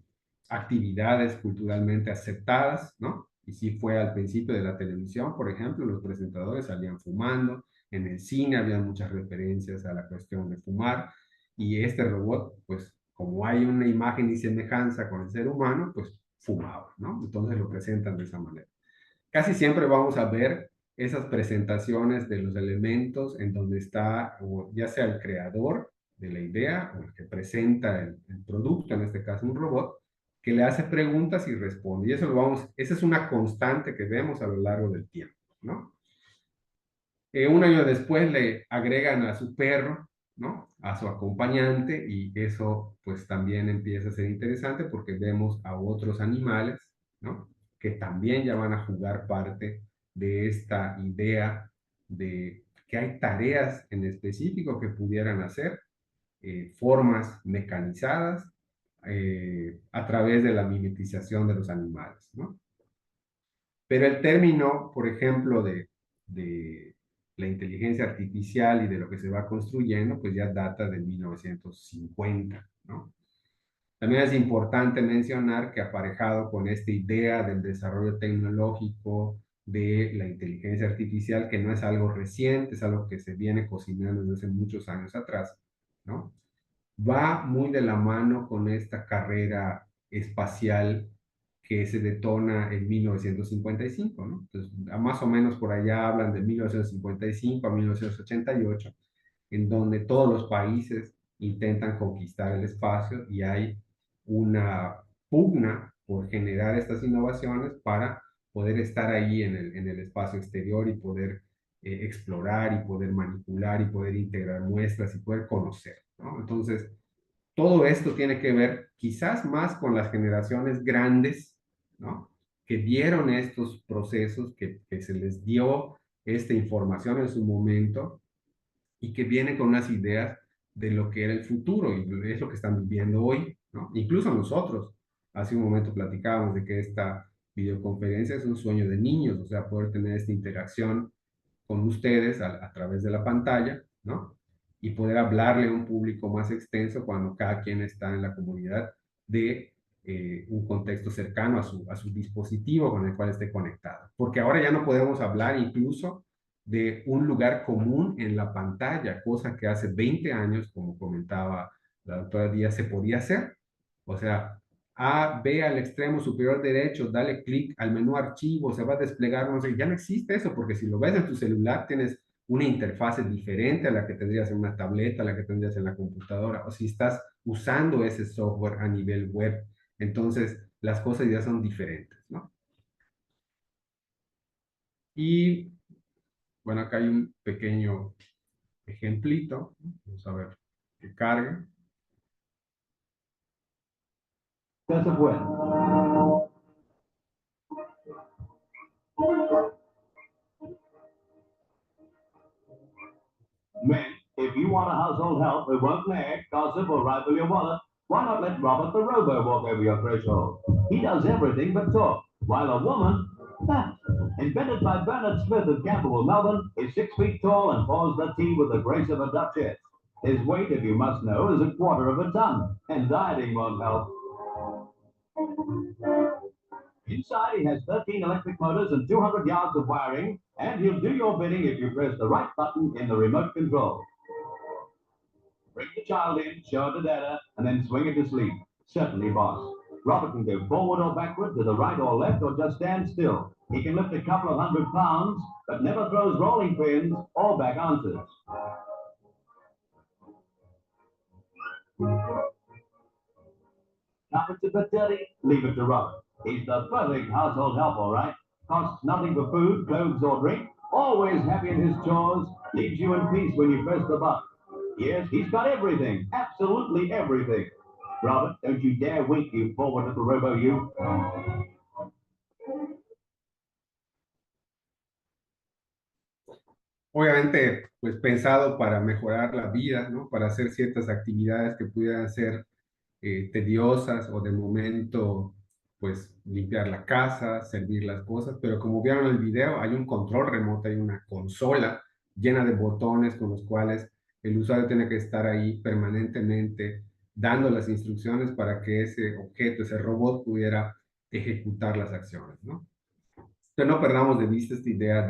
actividades culturalmente aceptadas, ¿no? Y sí fue al principio de la televisión, por ejemplo, los presentadores salían fumando, en el cine había muchas referencias a la cuestión de fumar, y este robot, pues como hay una imagen y semejanza con el ser humano, pues fumaba, ¿no? Entonces lo presentan de esa manera. Casi siempre vamos a ver esas presentaciones de los elementos en donde está, o ya sea el creador de la idea o el que presenta el producto, en este caso un robot, que le hace preguntas y responde. Y eso lo vamos, esa es una constante que vemos a lo largo del tiempo, ¿no? Un año después le agregan a su perro, ¿no? A su acompañante y eso pues también empieza a ser interesante porque vemos a otros animales, ¿no? Que también ya van a jugar parte de esta idea de que hay tareas en específico que pudieran hacer, formas mecanizadas a través de la mimetización de los animales, ¿no? Pero el término, por ejemplo, de la inteligencia artificial y de lo que se va construyendo, pues ya data de 1950, ¿no? También es importante mencionar que aparejado con esta idea del desarrollo tecnológico de la inteligencia artificial, que no es algo reciente, es algo que se viene cocinando desde hace muchos años atrás, ¿no? Va muy de la mano con esta carrera espacial que se detona en 1955, ¿no? Entonces, más o menos por allá hablan de 1955 a 1988, en donde todos los países intentan conquistar el espacio y hay una pugna por generar estas innovaciones para poder estar ahí en el espacio exterior y poder explorar y poder manipular y poder integrar muestras y poder conocer, ¿no? Entonces, todo esto tiene que ver quizás más con las generaciones grandes, ¿no? Que dieron estos procesos, que se les dio esta información en su momento y que vienen con unas ideas de lo que era el futuro y es lo que están viviendo hoy, ¿no? Incluso nosotros, hace un momento platicábamos de que esta videoconferencia es un sueño de niños, o sea, poder tener esta interacción con ustedes a través de la pantalla, ¿no? Y poder hablarle a un público más extenso cuando cada quien está en la comunidad de un contexto cercano a su dispositivo con el cual esté conectado. Porque ahora ya no podemos hablar incluso de un lugar común en la pantalla, cosa que hace 20 años, como comentaba la doctora Díaz, se podía hacer. O sea, ve al extremo superior derecho, dale clic al menú archivo, se va a desplegar, no sé, ya no existe eso, porque si lo ves en tu celular tienes una interfase diferente a la que tendrías en una tableta, a la que tendrías en la computadora, o si estás usando ese software a nivel web, entonces las cosas ya son diferentes, ¿no? Y bueno, acá hay un pequeño ejemplito, vamos a ver que cargue. Ya se fue. Men, if you want a household help who won't nag, gossip, or rifle your wallet, why not let Robert the Robo walk over your threshold? He does everything but talk, while a woman, invented by Bernard Smith of Camberwell, Melbourne, is 6 feet tall and pours the tea with the grace of a duchess. His weight, if you must know, is 1/4 of a ton, and dieting won't help. Inside, he has 13 electric motors and 200 yards of wiring, and he'll do your bidding if you press the right button in the remote control. Bring the child in, show the data, and then swing it to sleep. Certainly, boss. Robert can go forward or backward, to the right or left, or just stand still. He can lift a couple of 100 pounds, but never throws rolling pins or back answers. Carpet's a bit dirty, leave it to Robert. He's the perfect household help, all right. Costs nothing for food, clothes, or drink. Always happy in his chores. Leaves you in peace when you press the button. Yes, he's got everything. Absolutely everything. Robert, don't you dare wink, you forward little robo, you. Obviamente, pues pensado para mejorar la vida, ¿no? Para hacer ciertas actividades que pudieran ser tediosas o de momento, pues limpiar la casa, servir las cosas, pero como vieron en el video, hay un control remoto, hay una consola llena de botones con los cuales el usuario tiene que estar ahí permanentemente dando las instrucciones para que ese objeto, ese robot pudiera ejecutar las acciones, ¿no? Entonces no perdamos de vista esta idea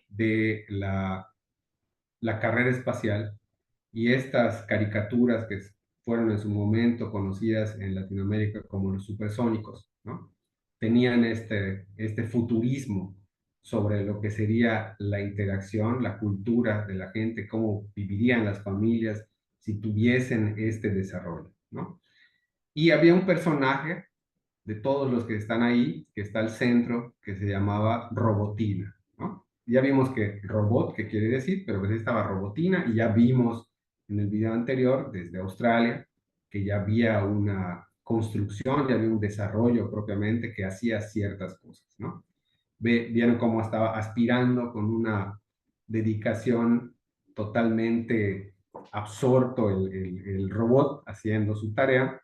de la carrera espacial y estas caricaturas que fueron en su momento conocidas en Latinoamérica como los supersónicos, ¿no? Tenían este futurismo sobre lo que sería la interacción, la cultura de la gente, cómo vivirían las familias si tuviesen este desarrollo, ¿no? Y había un personaje de todos los que están ahí, que está al centro, que se llamaba Robotina, ¿no? Ya vimos que robot, ¿qué quiere decir? Pero pues estaba Robotina y ya vimos en el video anterior, desde Australia, que ya había una construcción, ya había un desarrollo propiamente que hacía ciertas cosas, ¿no? Vieron cómo estaba aspirando con una dedicación totalmente absorto el robot haciendo su tarea,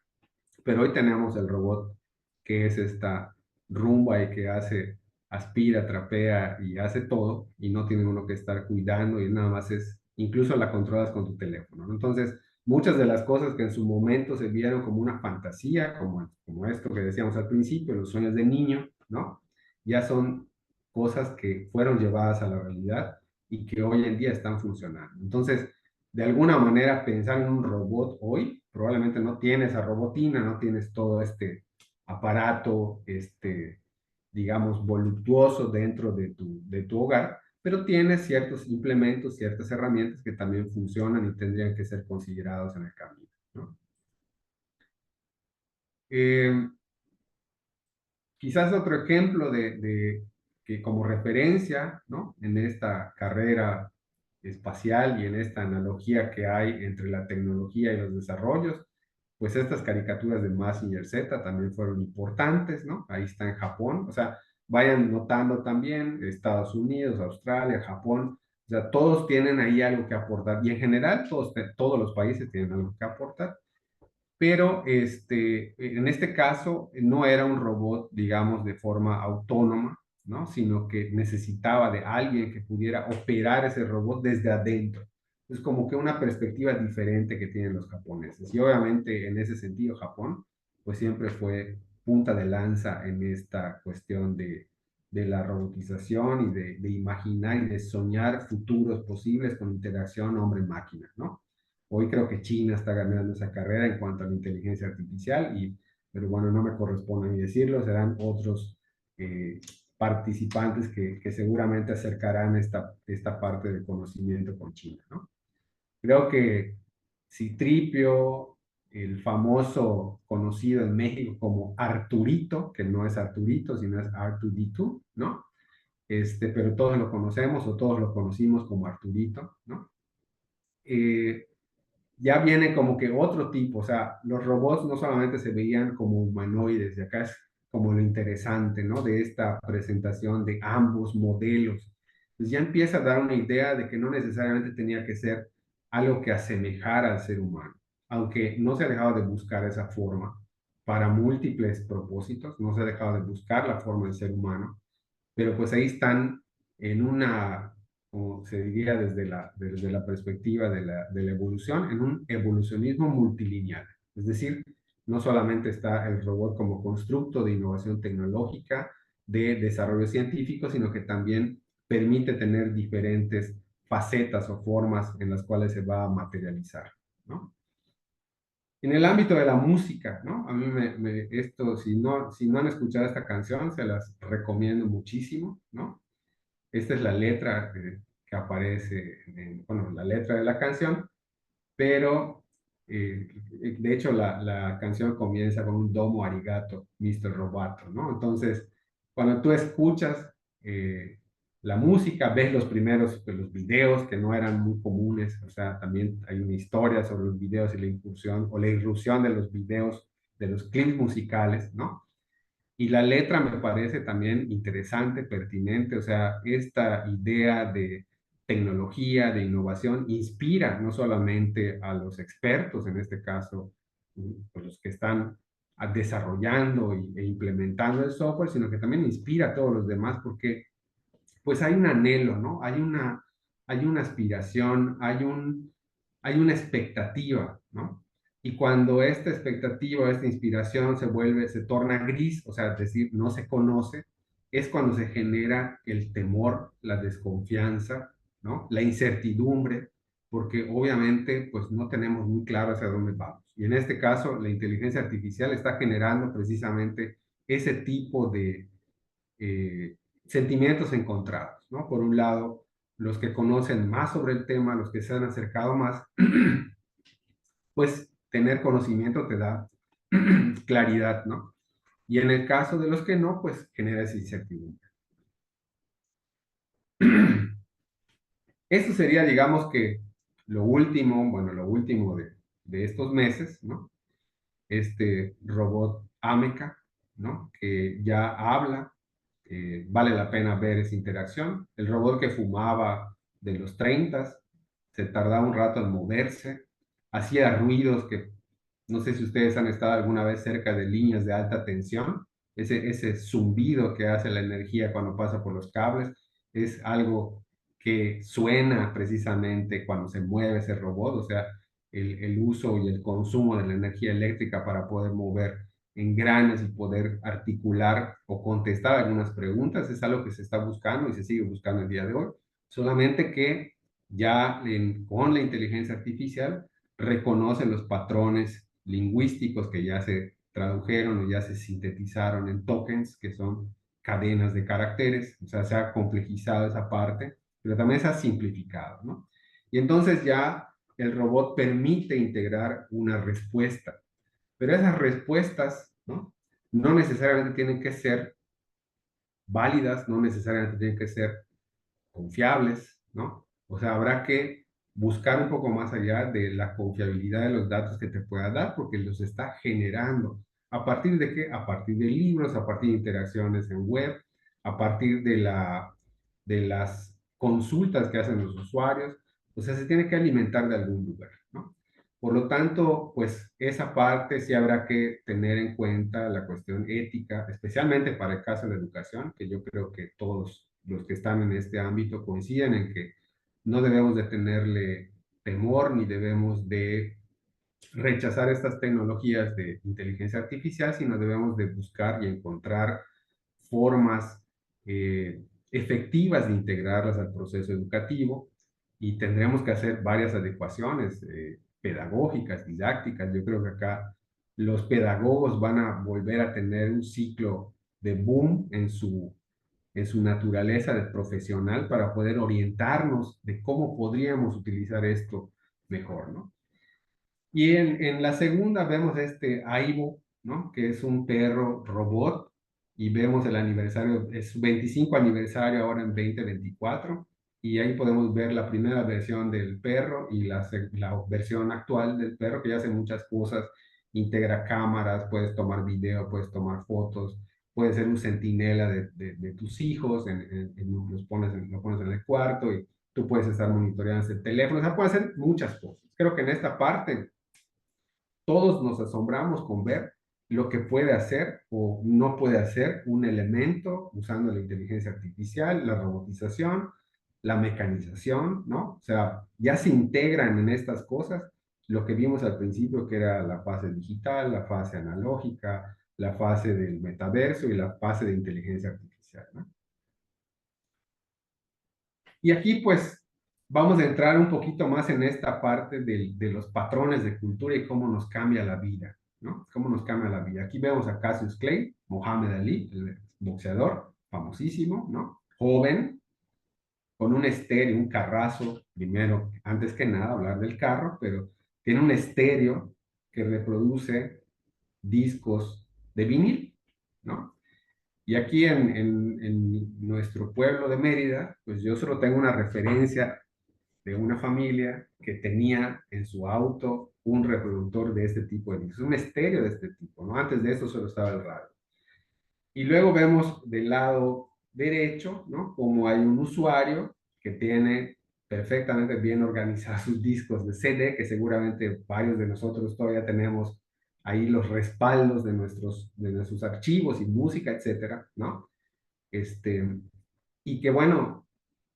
pero hoy tenemos el robot que es esta rumba y que hace, aspira, trapea y hace todo, y no tiene uno que estar cuidando, y nada más es, incluso la controlas con tu teléfono, ¿no? Entonces, muchas de las cosas que en su momento se vieron como una fantasía, como esto que decíamos al principio, los sueños de niño, ¿no? Ya son cosas que fueron llevadas a la realidad y que hoy en día están funcionando. Entonces, de alguna manera, pensar en un robot hoy, probablemente no tienes esa robotina, no tienes todo este aparato, digamos, voluptuoso dentro de tu hogar, pero tienes ciertos implementos, ciertas herramientas que también funcionan y tendrían que ser considerados en el camino, ¿no? Quizás otro ejemplo de que como referencia, ¿no? En esta carrera espacial y en esta analogía que hay entre la tecnología y los desarrollos, pues estas caricaturas de Mazinger Z también fueron importantes, ¿no? Ahí está en Japón, o sea, vayan notando también Estados Unidos, Australia, Japón, o sea, todos tienen ahí algo que aportar y en general todos los países tienen algo que aportar, pero en este caso no era un robot, digamos, de forma autónoma, ¿no? Sino que necesitaba de alguien que pudiera operar ese robot desde adentro. Es como que una perspectiva diferente que tienen los japoneses. Y obviamente en ese sentido Japón, pues siempre fue punta de lanza en esta cuestión de la robotización y de imaginar y de soñar futuros posibles con interacción hombre-máquina, ¿no? Hoy creo que China está ganando esa carrera en cuanto a la inteligencia artificial, pero bueno, no me corresponde a mí decirlo, serán otros participantes que seguramente acercarán esta parte del conocimiento con China, ¿no? Creo que Citripio, el famoso conocido en México como Arturito, que no es Arturito, sino es R2D2, ¿no? Pero todos lo conocemos o todos lo conocimos como Arturito, ¿no? Ya viene como que otro tipo, o sea, los robots no solamente se veían como humanoides, y acá es como lo interesante, ¿no? De esta presentación de ambos modelos. Pues ya empieza a dar una idea de que no necesariamente tenía que ser algo que asemejara al ser humano, aunque no se ha dejado de buscar esa forma para múltiples propósitos, no se ha dejado de buscar la forma del ser humano, pero pues ahí están en una, como se diría desde la perspectiva de la evolución, en un evolucionismo multilineal. Es decir, no solamente está el robot como constructo de innovación tecnológica, de desarrollo científico, sino que también permite tener diferentes facetas o formas en las cuales se va a materializar, ¿no? En el ámbito de la música, ¿no? A mí esto, si no han escuchado esta canción, se las recomiendo muchísimo, ¿no? Esta es la letra que aparece, bueno, la letra de la canción, pero de hecho la canción comienza con un domo arigato, Mr. Roboto, ¿no? Entonces, cuando tú escuchas la música, ves los primeros, pues, los videos que no eran muy comunes, o sea, también hay una historia sobre los videos y la incursión o la irrupción de los videos, de los clips musicales, ¿no? Y la letra me parece también interesante, pertinente, o sea, esta idea de tecnología, de innovación, inspira no solamente a los expertos, en este caso, pues los que están desarrollando e implementando el software, sino que también inspira a todos los demás porque pues hay un anhelo, ¿no? Hay una aspiración, hay una expectativa, ¿no? Y cuando esta expectativa, esta inspiración se torna gris, o sea, es decir, no se conoce, es cuando se genera el temor, la desconfianza, ¿no? La incertidumbre, porque obviamente, pues no tenemos muy claro hacia dónde vamos. Y en este caso, la inteligencia artificial está generando precisamente ese tipo de sentimientos encontrados, ¿no? Por un lado, los que conocen más sobre el tema, los que se han acercado más, pues tener conocimiento te da claridad, ¿no? Y en el caso de los que no, pues genera esa incertidumbre. Esto sería, digamos que lo último de estos meses, ¿no? Este robot Ameca, ¿no? Que ya habla, vale la pena ver esa interacción. El robot que fumaba de los 30, se tardaba un rato en moverse, hacía ruidos que no sé si ustedes han estado alguna vez cerca de líneas de alta tensión, ese zumbido que hace la energía cuando pasa por los cables, es algo que suena precisamente cuando se mueve ese robot, o sea, el uso y el consumo de la energía eléctrica para poder mover engranes y poder articular o contestar algunas preguntas es algo que se está buscando y se sigue buscando el día de hoy, solamente que ya con la inteligencia artificial reconocen los patrones lingüísticos que ya se tradujeron o ya se sintetizaron en tokens, que son cadenas de caracteres, o sea, se ha complejizado esa parte, pero también se ha simplificado, ¿no? Y entonces ya el robot permite integrar una respuesta, pero esas respuestas, ¿no? No necesariamente tienen que ser válidas, no necesariamente tienen que ser confiables, ¿no? O sea, habrá que buscar un poco más allá de la confiabilidad de los datos que te pueda dar, porque los está generando. ¿A partir de qué? A partir de libros, a partir de interacciones en web, a partir de las consultas que hacen los usuarios. O sea, se tiene que alimentar de algún lugar, ¿no? Por lo tanto, pues esa parte sí habrá que tener en cuenta la cuestión ética, especialmente para el caso de la educación, que yo creo que todos los que están en este ámbito coinciden en que no debemos de tenerle temor ni debemos de rechazar estas tecnologías de inteligencia artificial, sino debemos de buscar y encontrar formas efectivas de integrarlas al proceso educativo y tendremos que hacer varias adecuaciones pedagógicas, didácticas. Yo creo que acá los pedagogos van a volver a tener un ciclo de boom en su naturaleza de profesional para poder orientarnos de cómo podríamos utilizar esto mejor, ¿no? Y en la segunda vemos este Aibo, ¿no? Que es un perro robot y vemos el aniversario, es su 25 aniversario ahora en 2024 y ahí podemos ver la primera versión del perro y la versión actual del perro que ya hace muchas cosas, integra cámaras, puedes tomar video, puedes tomar fotos, puedes ser un centinela de tus hijos, lo pones en el cuarto y tú puedes estar monitoreando ese teléfono, o sea, puede hacer muchas cosas. Creo que en esta parte todos nos asombramos con ver lo que puede hacer o no puede hacer un elemento usando la inteligencia artificial, la robotización, la mecanización, ¿no? O sea, ya se integran en estas cosas lo que vimos al principio, que era la fase digital, la fase analógica, la fase del metaverso y la fase de inteligencia artificial, ¿no? Y aquí, pues, vamos a entrar un poquito más en esta parte de los patrones de cultura y cómo nos cambia la vida, ¿no? Cómo nos cambia la vida. Aquí vemos a Cassius Clay, Muhammad Ali, el boxeador famosísimo, ¿no? Joven, con un estéreo, un carrazo, primero, antes que nada, hablar del carro, pero tiene un estéreo que reproduce discos de vinil, ¿no? Y aquí en nuestro pueblo de Mérida, pues yo solo tengo una referencia de una familia que tenía en su auto un reproductor de este tipo de discos, un estéreo de este tipo, ¿no? Antes de eso solo estaba el radio. Y luego vemos del lado derecho, ¿no? Como hay un usuario que tiene perfectamente bien organizados sus discos de CD, que seguramente varios de nosotros todavía tenemos ahí los respaldos de nuestros archivos y música, etcétera, ¿no? Y que bueno,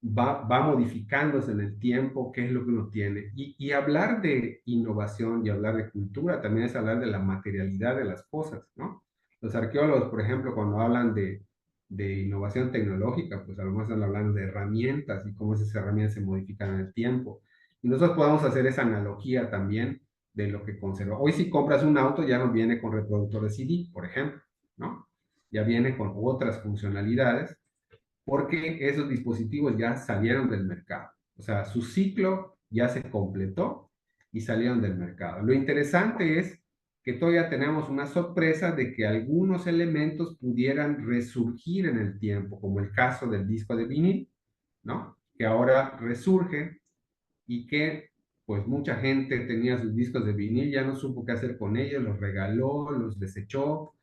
va modificándose en el tiempo, qué es lo que uno tiene. Y hablar de innovación y hablar de cultura también es hablar de la materialidad de las cosas, ¿no? Los arqueólogos, por ejemplo, cuando hablan de innovación tecnológica, pues a lo mejor están hablando de herramientas y cómo esas herramientas se modifican en el tiempo. Y nosotros podemos hacer esa analogía también de lo que conserva. Hoy si compras un auto ya no viene con reproductor de CD, por ejemplo, ¿no? Ya viene con otras funcionalidades porque esos dispositivos ya salieron del mercado. O sea, su ciclo ya se completó y salieron del mercado. Lo interesante es que todavía tenemos una sorpresa de que algunos elementos pudieran resurgir en el tiempo, como el caso del disco de vinil, ¿no? Que ahora resurge y que pues mucha gente tenía sus discos de vinil, ya no supo qué hacer con ellos, los regaló, los desechó,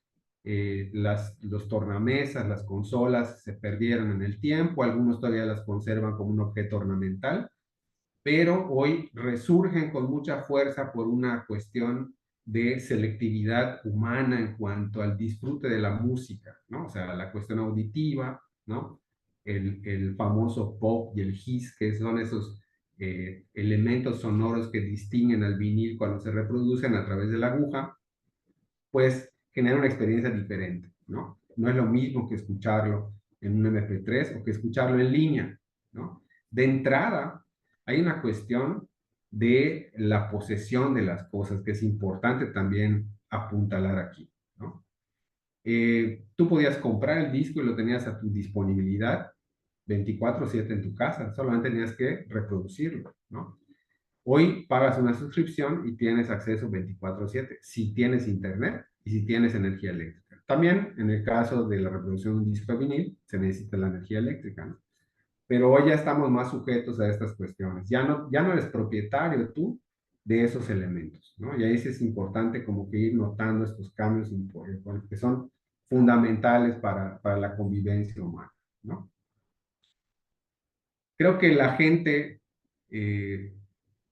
los tornamesas, las consolas se perdieron en el tiempo, algunos todavía las conservan como un objeto ornamental, pero hoy resurgen con mucha fuerza por una cuestión de selectividad humana en cuanto al disfrute de la música, ¿no? O sea, la cuestión auditiva, ¿no? El famoso pop y el hiss, que son esos elementos sonoros que distinguen al vinil cuando se reproducen a través de la aguja, pues genera una experiencia diferente, ¿no? No es lo mismo que escucharlo en un MP3 o que escucharlo en línea, ¿no? De entrada, hay una cuestión de la posesión de las cosas que es importante también apuntalar aquí, ¿no? Tú podías comprar el disco y lo tenías a tu disponibilidad 24/7 en tu casa, solamente tenías que reproducirlo, ¿no? Hoy pagas una suscripción y tienes acceso 24/7, si tienes internet y si tienes energía eléctrica. También, en el caso de la reproducción de un disco de vinil, se necesita la energía eléctrica, ¿no? Pero hoy ya estamos más sujetos a estas cuestiones. Ya no eres propietario tú de esos elementos, ¿no? Y ahí sí es importante como que ir notando estos cambios que son fundamentales para la convivencia humana, ¿no? Creo que la gente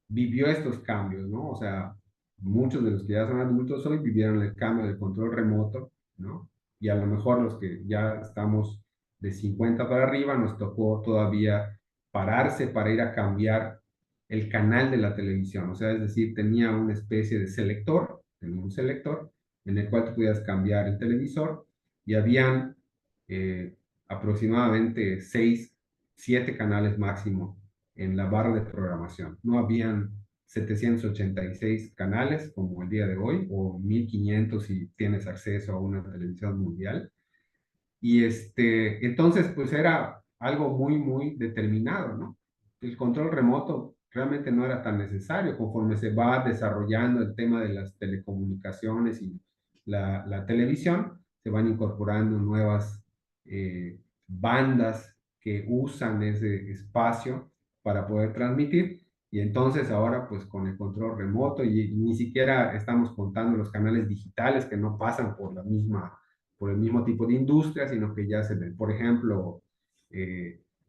vivió estos cambios, ¿no? O sea, muchos de los que ya son adultos hoy vivieron el cambio del control remoto, ¿no? Y a lo mejor los que ya estamos de 50 para arriba nos tocó todavía pararse para ir a cambiar el canal de la televisión, o sea, es decir, tenía una especie de selector, tenía un selector en el cual tú podías cambiar el televisor y habían aproximadamente 6, 7 canales máximo en la barra de programación. No habían 786 canales como el día de hoy, o 1500 si tienes acceso a una televisión mundial. Y entonces, pues era algo muy, muy determinado, ¿no? El control remoto realmente no era tan necesario conforme se va desarrollando el tema de las telecomunicaciones y la televisión, se van incorporando nuevas bandas que usan ese espacio para poder transmitir. Y entonces ahora pues con el control remoto y ni siquiera estamos contando los canales digitales que no pasan por el mismo tipo de industria, sino que ya se ven. Por ejemplo,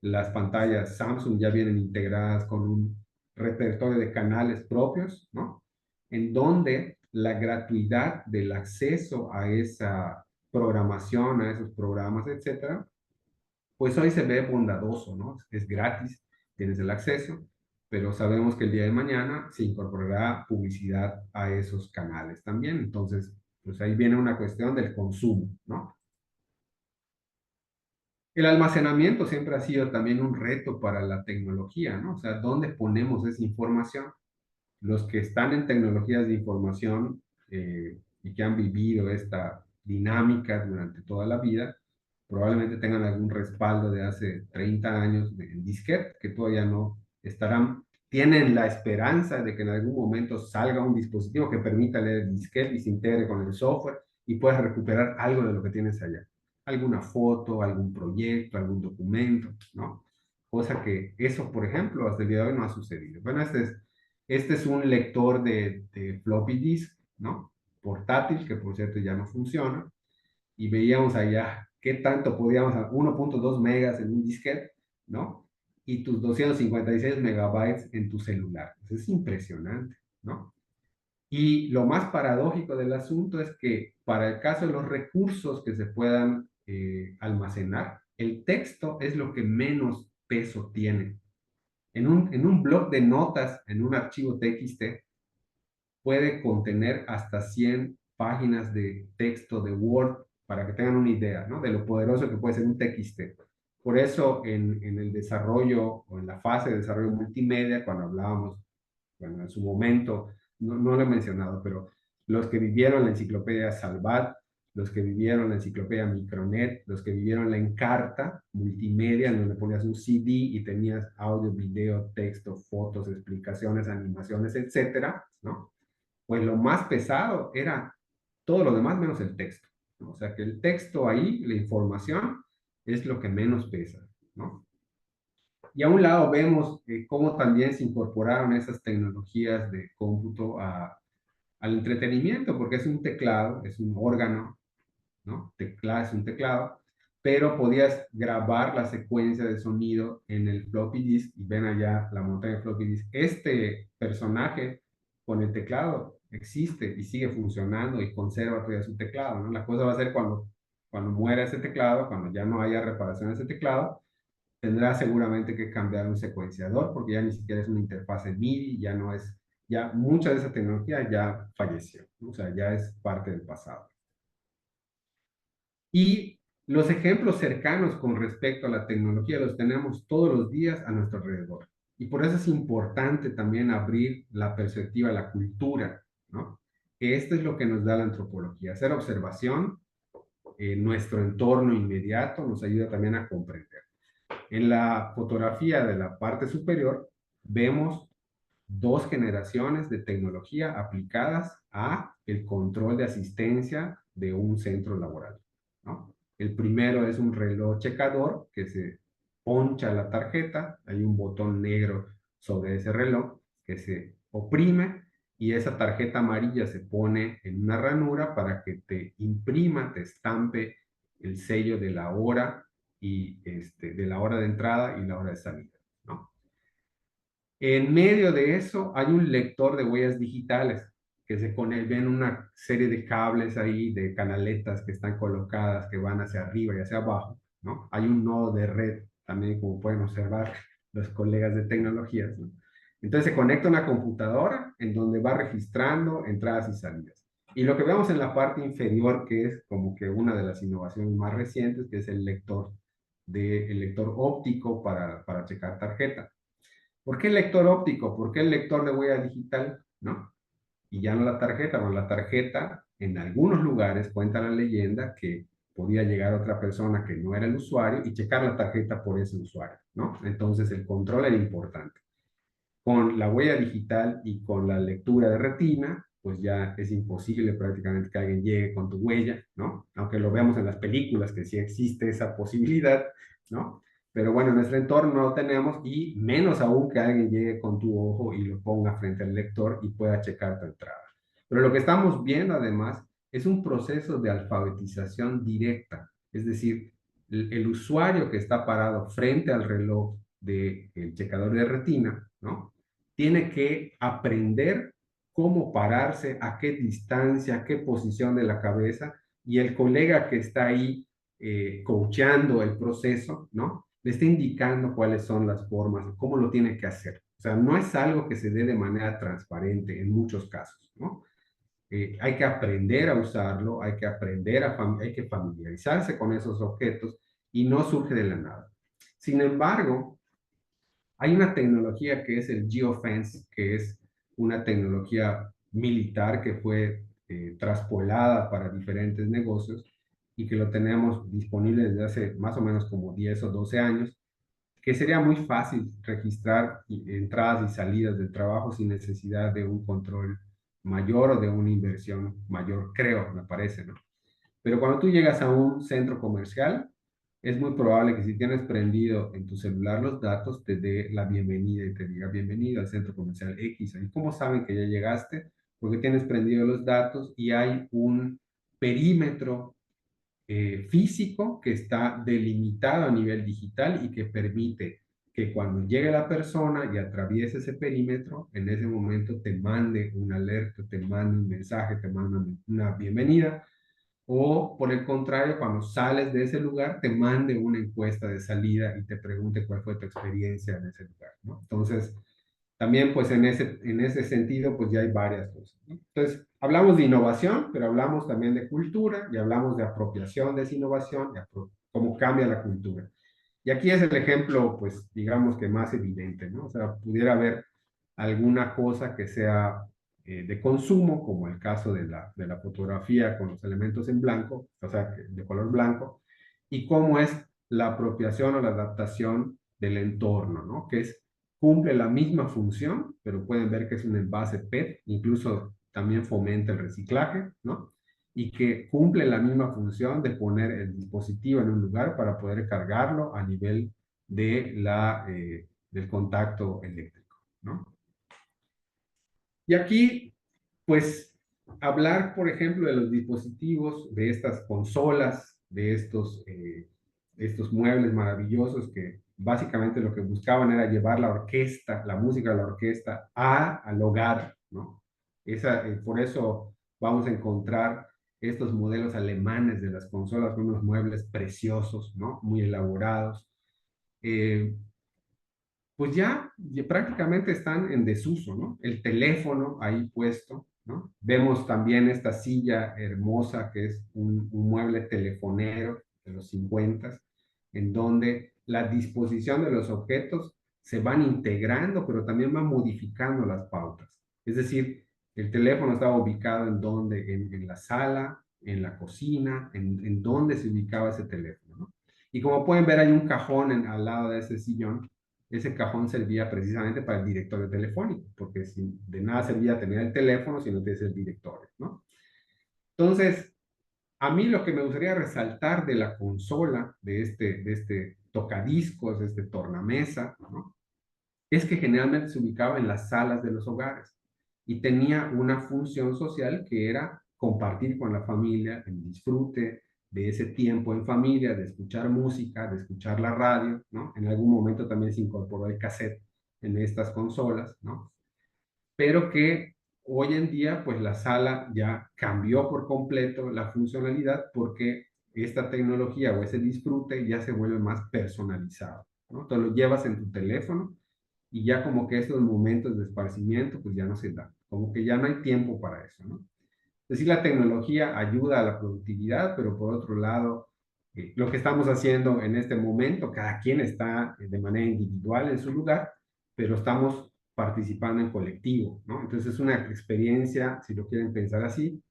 las pantallas Samsung ya vienen integradas con un repertorio de canales propios, ¿no? En donde la gratuidad del acceso a esa programación, a esos programas, etcétera, pues hoy se ve bondadoso, ¿no? Es gratis, tienes el acceso, pero sabemos que el día de mañana se incorporará publicidad a esos canales también. Entonces, pues ahí viene una cuestión del consumo, ¿no? El almacenamiento siempre ha sido también un reto para la tecnología, ¿no? O sea, ¿dónde ponemos esa información? Los que están en tecnologías de información y que han vivido esta dinámica durante toda la vida, probablemente tengan algún respaldo de hace 30 años en disquete, que todavía no estarán, tienen la esperanza de que en algún momento salga un dispositivo que permita leer el disquete y se integre con el software y puedas recuperar algo de lo que tienes allá. Alguna foto, algún proyecto, algún documento, ¿no? Cosa que eso, por ejemplo, hasta el día de hoy no ha sucedido. Bueno, este es un lector de floppy disk, ¿no? Portátil, que por cierto ya no funciona. Y veíamos allá qué tanto podíamos, 1.2 megas en un disquete, ¿no? Y tus 256 megabytes en tu celular. Pues es impresionante, ¿no? Y lo más paradójico del asunto es que para el caso de los recursos que se puedan almacenar, el texto es lo que menos peso tiene. En un bloc de notas, en un archivo TXT, puede contener hasta 100 páginas de texto de Word, para que tengan una idea, ¿no? De lo poderoso que puede ser un TXT. Por eso, en el desarrollo o en la fase de desarrollo multimedia, cuando hablábamos, bueno, en su momento, no lo he mencionado, pero los que vivieron la enciclopedia Salvat, los que vivieron la enciclopedia Micronet, los que vivieron la Encarta multimedia, en donde ponías un CD y tenías audio, video, texto, fotos, explicaciones, animaciones, etcétera, ¿no? Pues lo más pesado era todo lo demás menos el texto, ¿no? O sea que el texto ahí, la información, es lo que menos pesa, ¿no? Y a un lado vemos cómo también se incorporaron esas tecnologías de cómputo al entretenimiento, porque es un teclado, es un órgano ¿no? Es un teclado, pero podías grabar la secuencia de sonido en el floppy disk, y ven allá la montaña de floppy disk. Este personaje con el teclado existe y sigue funcionando y conserva todavía su teclado, ¿no? La cosa va a ser cuando muera ese teclado, cuando ya no haya reparación de ese teclado, tendrá seguramente que cambiar un secuenciador, porque ya ni siquiera es una interfaz MIDI, ya no es, ya mucha de esa tecnología ya falleció, ¿no? O sea, ya es parte del pasado. Y los ejemplos cercanos con respecto a la tecnología los tenemos todos los días a nuestro alrededor. Y por eso es importante también abrir la perspectiva a la cultura, ¿no? Que esto es lo que nos da la antropología, hacer observación en nuestro entorno inmediato nos ayuda también a comprender. En la fotografía de la parte superior vemos dos generaciones de tecnología aplicadas a el control de asistencia de un centro laboral, ¿no? El primero es un reloj checador que se poncha la tarjeta, hay un botón negro sobre ese reloj que se oprime y esa tarjeta amarilla se pone en una ranura para que te imprima, te estampe el sello de la hora y de la hora de entrada y la hora de salida, ¿no? En medio de eso hay un lector de huellas digitales que se ven una serie de cables ahí, de canaletas que están colocadas, que van hacia arriba y hacia abajo, ¿no? Hay un nodo de red también, como pueden observar los colegas de tecnologías, ¿no? Entonces se conecta una computadora en donde va registrando entradas y salidas. Y lo que vemos en la parte inferior, que es como que una de las innovaciones más recientes, que es el lector óptico para checar tarjeta. ¿Por qué el lector óptico? ¿Por qué el lector de huella digital? ¿No? Y ya no la tarjeta. Bueno, la tarjeta, en algunos lugares, cuenta la leyenda que podía llegar otra persona que no era el usuario y checar la tarjeta por ese usuario, ¿no? Entonces el control era importante. Con la huella digital y con la lectura de retina, pues ya es imposible prácticamente que alguien llegue con tu huella, ¿no? Aunque lo veamos en las películas que sí existe esa posibilidad, ¿no? Pero bueno, en nuestro entorno no lo tenemos y menos aún que alguien llegue con tu ojo y lo ponga frente al lector y pueda checar tu entrada. Pero lo que estamos viendo además es un proceso de alfabetización directa, es decir, el usuario que está parado frente al reloj del checador de retina, ¿no? Tiene que aprender cómo pararse, a qué distancia, a qué posición de la cabeza, y el colega que está ahí coachando el proceso, ¿no? Le está indicando cuáles son las formas, cómo lo tiene que hacer. O sea, no es algo que se dé de manera transparente en muchos casos, ¿no? Hay que aprender a usarlo, hay que hay que familiarizarse con esos objetos y no surge de la nada. Sin embargo, hay una tecnología que es el geofence, que es una tecnología militar que fue traspolada para diferentes negocios y que lo tenemos disponible desde hace más o menos como 10 o 12 años, que sería muy fácil registrar entradas y salidas del trabajo sin necesidad de un control mayor o de una inversión mayor, creo, me parece, ¿no? Pero cuando tú llegas a un centro comercial, es muy probable que si tienes prendido en tu celular los datos, te dé la bienvenida y te diga bienvenido al centro comercial X. ¿Y cómo saben que ya llegaste? Porque tienes prendido los datos y hay un perímetro físico que está delimitado a nivel digital y que permite que cuando llegue la persona y atraviese ese perímetro, en ese momento te mande un alerta, te mande un mensaje, te mande una bienvenida, o por el contrario, cuando sales de ese lugar, te mande una encuesta de salida y te pregunte cuál fue tu experiencia en ese lugar, ¿no? Entonces, también pues en ese sentido pues ya hay varias cosas, ¿no? Entonces, hablamos de innovación, pero hablamos también de cultura y hablamos de apropiación de esa innovación, cómo cambia la cultura. Y aquí es el ejemplo, pues, digamos que más evidente, ¿no? O sea, pudiera haber alguna cosa que sea de consumo, como el caso de la fotografía con los elementos en blanco, o sea, de color blanco, y cómo es la apropiación o la adaptación del entorno, ¿no? Que cumple la misma función, pero pueden ver que es un envase PET, incluso también fomenta el reciclaje, ¿no? Y que cumple la misma función de poner el dispositivo en un lugar para poder cargarlo a nivel del contacto eléctrico, ¿no? Y aquí, pues, hablar, por ejemplo, de los dispositivos, de estas consolas, de estos muebles maravillosos que básicamente lo que buscaban era llevar la orquesta, la música de la orquesta al hogar, ¿no? Por eso vamos a encontrar estos modelos alemanes de las consolas con unos muebles preciosos, ¿no? Muy elaborados. Pues ya prácticamente están en desuso, ¿no? El teléfono ahí puesto, ¿no? Vemos también esta silla hermosa que es un mueble telefonero de los 50, en donde la disposición de los objetos se van integrando, pero también van modificando las pautas. Es decir, el teléfono estaba ubicado en donde, en la sala, en la cocina, en donde se ubicaba ese teléfono, ¿no? Y como pueden ver, hay un cajón al lado de ese sillón. Ese cajón servía precisamente para el directorio telefónico, porque de nada servía tener el teléfono si no tienes el directorio, ¿no? Entonces, a mí lo que me gustaría resaltar de la consola, de este tocadiscos, de este tornamesa, ¿no? Es que generalmente se ubicaba en las salas de los hogares y tenía una función social que era compartir con la familia el disfrute de ese tiempo en familia, de escuchar música, de escuchar la radio, ¿no? En algún momento también se incorporó el cassette en estas consolas, ¿no? Pero que hoy en día, pues la sala ya cambió por completo la funcionalidad porque esta tecnología o ese disfrute ya se vuelve más personalizado, ¿no? Te lo llevas en tu teléfono y ya como que estos momentos de esparcimiento pues ya no se dan, como que ya no hay tiempo para eso, ¿no? Es decir, la tecnología ayuda a la productividad, pero por otro lado, lo que estamos haciendo en este momento, cada quien está de manera individual en su lugar, pero estamos participando en colectivo, ¿no? Entonces es una experiencia, si lo quieren pensar así,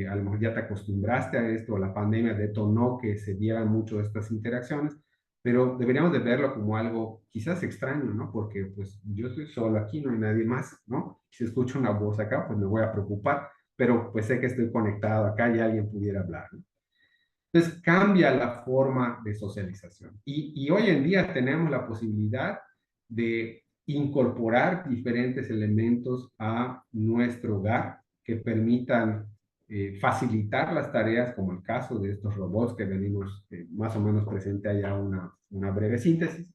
a lo mejor ya te acostumbraste a esto, la pandemia detonó que se dieran mucho estas interacciones, pero deberíamos de verlo como algo quizás extraño, ¿no? Porque pues yo estoy solo aquí, no hay nadie más, ¿no? Si escucho una voz acá, pues me voy a preocupar, pero pues sé que estoy conectado acá y alguien pudiera hablar, ¿no? Entonces cambia la forma de socialización. Y hoy en día tenemos la posibilidad de incorporar diferentes elementos a nuestro hogar que permitan facilitar las tareas, como el caso de estos robots que venimos más o menos presente allá una breve síntesis.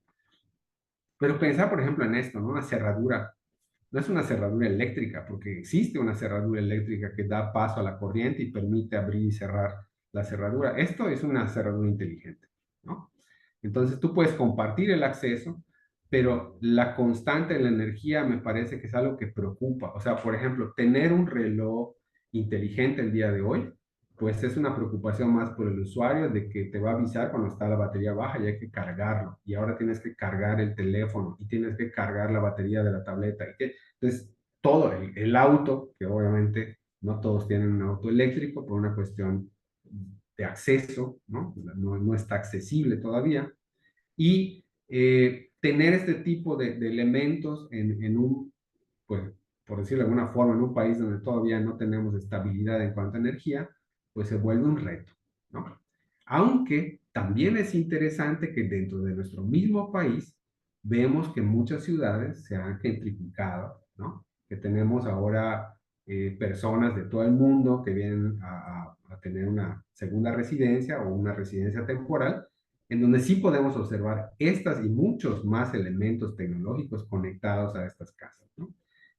Pero pensar, por ejemplo, en esto, ¿no? Una cerradura. No es una cerradura eléctrica, porque existe una cerradura eléctrica que da paso a la corriente y permite abrir y cerrar la cerradura. Esto es una cerradura inteligente, ¿no? Entonces tú puedes compartir el acceso, pero la constante de la energía me parece que es algo que preocupa. O sea, por ejemplo, tener un reloj inteligente el día de hoy, pues es una preocupación más por el usuario de que te va a avisar cuando está la batería baja y hay que cargarlo. Y ahora tienes que cargar el teléfono y tienes que cargar la batería de la tableta. Entonces, todo el auto, que obviamente no todos tienen un auto eléctrico por una cuestión de acceso, ¿no? No está accesible todavía. Y tener este tipo de elementos en un, pues, por decirlo de alguna forma, en un país donde todavía no tenemos estabilidad en cuanto a energía, pues se vuelve un reto, ¿no? Aunque también es interesante que dentro de nuestro mismo país vemos que muchas ciudades se han gentrificado, ¿no? Que tenemos ahora personas de todo el mundo que vienen a tener una segunda residencia o una residencia temporal, en donde sí podemos observar estas y muchos más elementos tecnológicos conectados a estas casas, ¿no?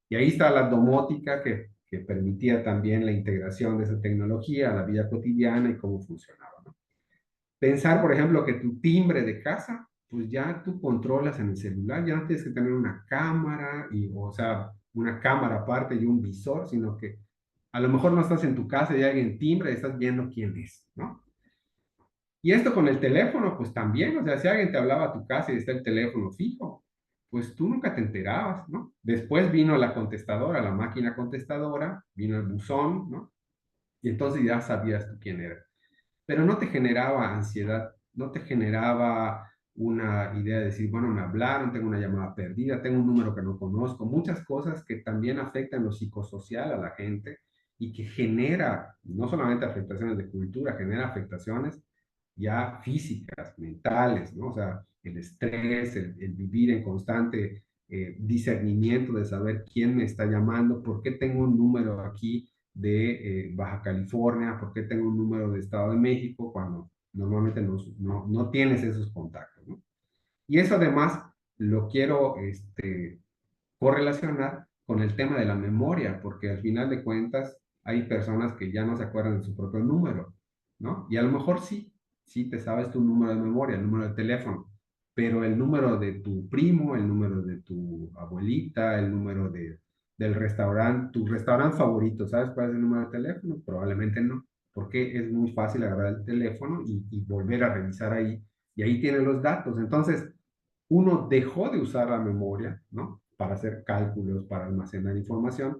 Y ahí está la domótica que permitía también la integración de esa tecnología a la vida cotidiana y cómo funcionaba, ¿no? Pensar, por ejemplo, que tu timbre de casa, pues ya tú controlas en el celular, ya no tienes que tener una cámara, o sea, una cámara aparte y un visor, sino que a lo mejor no estás en tu casa y alguien timbra y estás viendo quién es, ¿no? Y esto con el teléfono, pues también, o sea, si alguien te hablaba a tu casa y está el teléfono fijo, pues tú nunca te enterabas, ¿no? Después vino la contestadora, la máquina contestadora, vino el buzón, ¿no? Y entonces ya sabías tú quién era. Pero no te generaba ansiedad, no te generaba una idea de decir, bueno, me hablaron, tengo una llamada perdida, tengo un número que no conozco, muchas cosas que también afectan lo psicosocial a la gente y que genera no solamente afectaciones de cultura, genera afectaciones ya físicas, mentales, ¿no? O sea, el estrés, el vivir en constante discernimiento de saber quién me está llamando, por qué tengo un número aquí de Baja California? ¿Por qué tengo un número de Estado de México cuando normalmente no tienes esos contactos, ¿no? Y eso además lo quiero correlacionar con el tema de la memoria, porque al final de cuentas hay personas que ya no se acuerdan de su propio número, ¿no? Y a lo mejor sí te sabes tu número de memoria, el número de teléfono, pero el número de tu primo, el número de tu abuelita, el número del restaurante, tu restaurante favorito, ¿sabes cuál es el número de teléfono? Probablemente no, porque es muy fácil agarrar el teléfono y volver a revisar ahí, y ahí tienen los datos. Entonces, uno dejó de usar la memoria, ¿no? Para hacer cálculos, para almacenar información,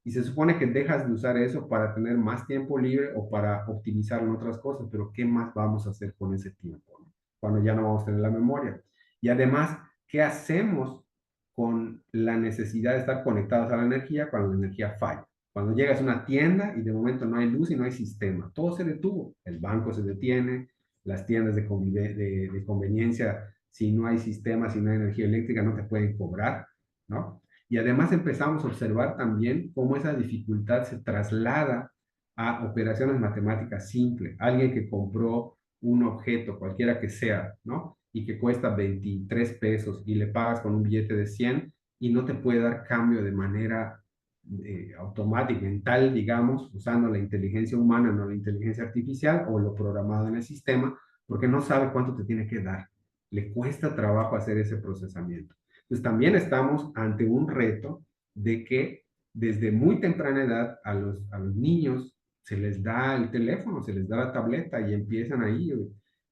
y se supone que dejas de usar eso para tener más tiempo libre o para optimizar en otras cosas, pero ¿qué más vamos a hacer con ese tiempo, ¿no? Cuando ya no vamos a tener la memoria. Y además, ¿qué hacemos con la necesidad de estar conectados a la energía cuando la energía falla? Cuando llegas a una tienda y de momento no hay luz y no hay sistema, todo se detuvo, el banco se detiene, las tiendas de conveniencia, si no hay sistema, si no hay energía eléctrica, no te pueden cobrar, ¿no? Y además empezamos a observar también cómo esa dificultad se traslada a operaciones matemáticas simples. Alguien que compró un objeto, cualquiera que sea, ¿no? Y que cuesta 23 pesos y le pagas con un billete de 100 y no te puede dar cambio de manera automática, mental, digamos, usando la inteligencia humana, no la inteligencia artificial o lo programado en el sistema, porque no sabe cuánto te tiene que dar. Le cuesta trabajo hacer ese procesamiento. Entonces también estamos ante un reto de que desde muy temprana edad a los niños se les da el teléfono, se les da la tableta y empiezan ahí.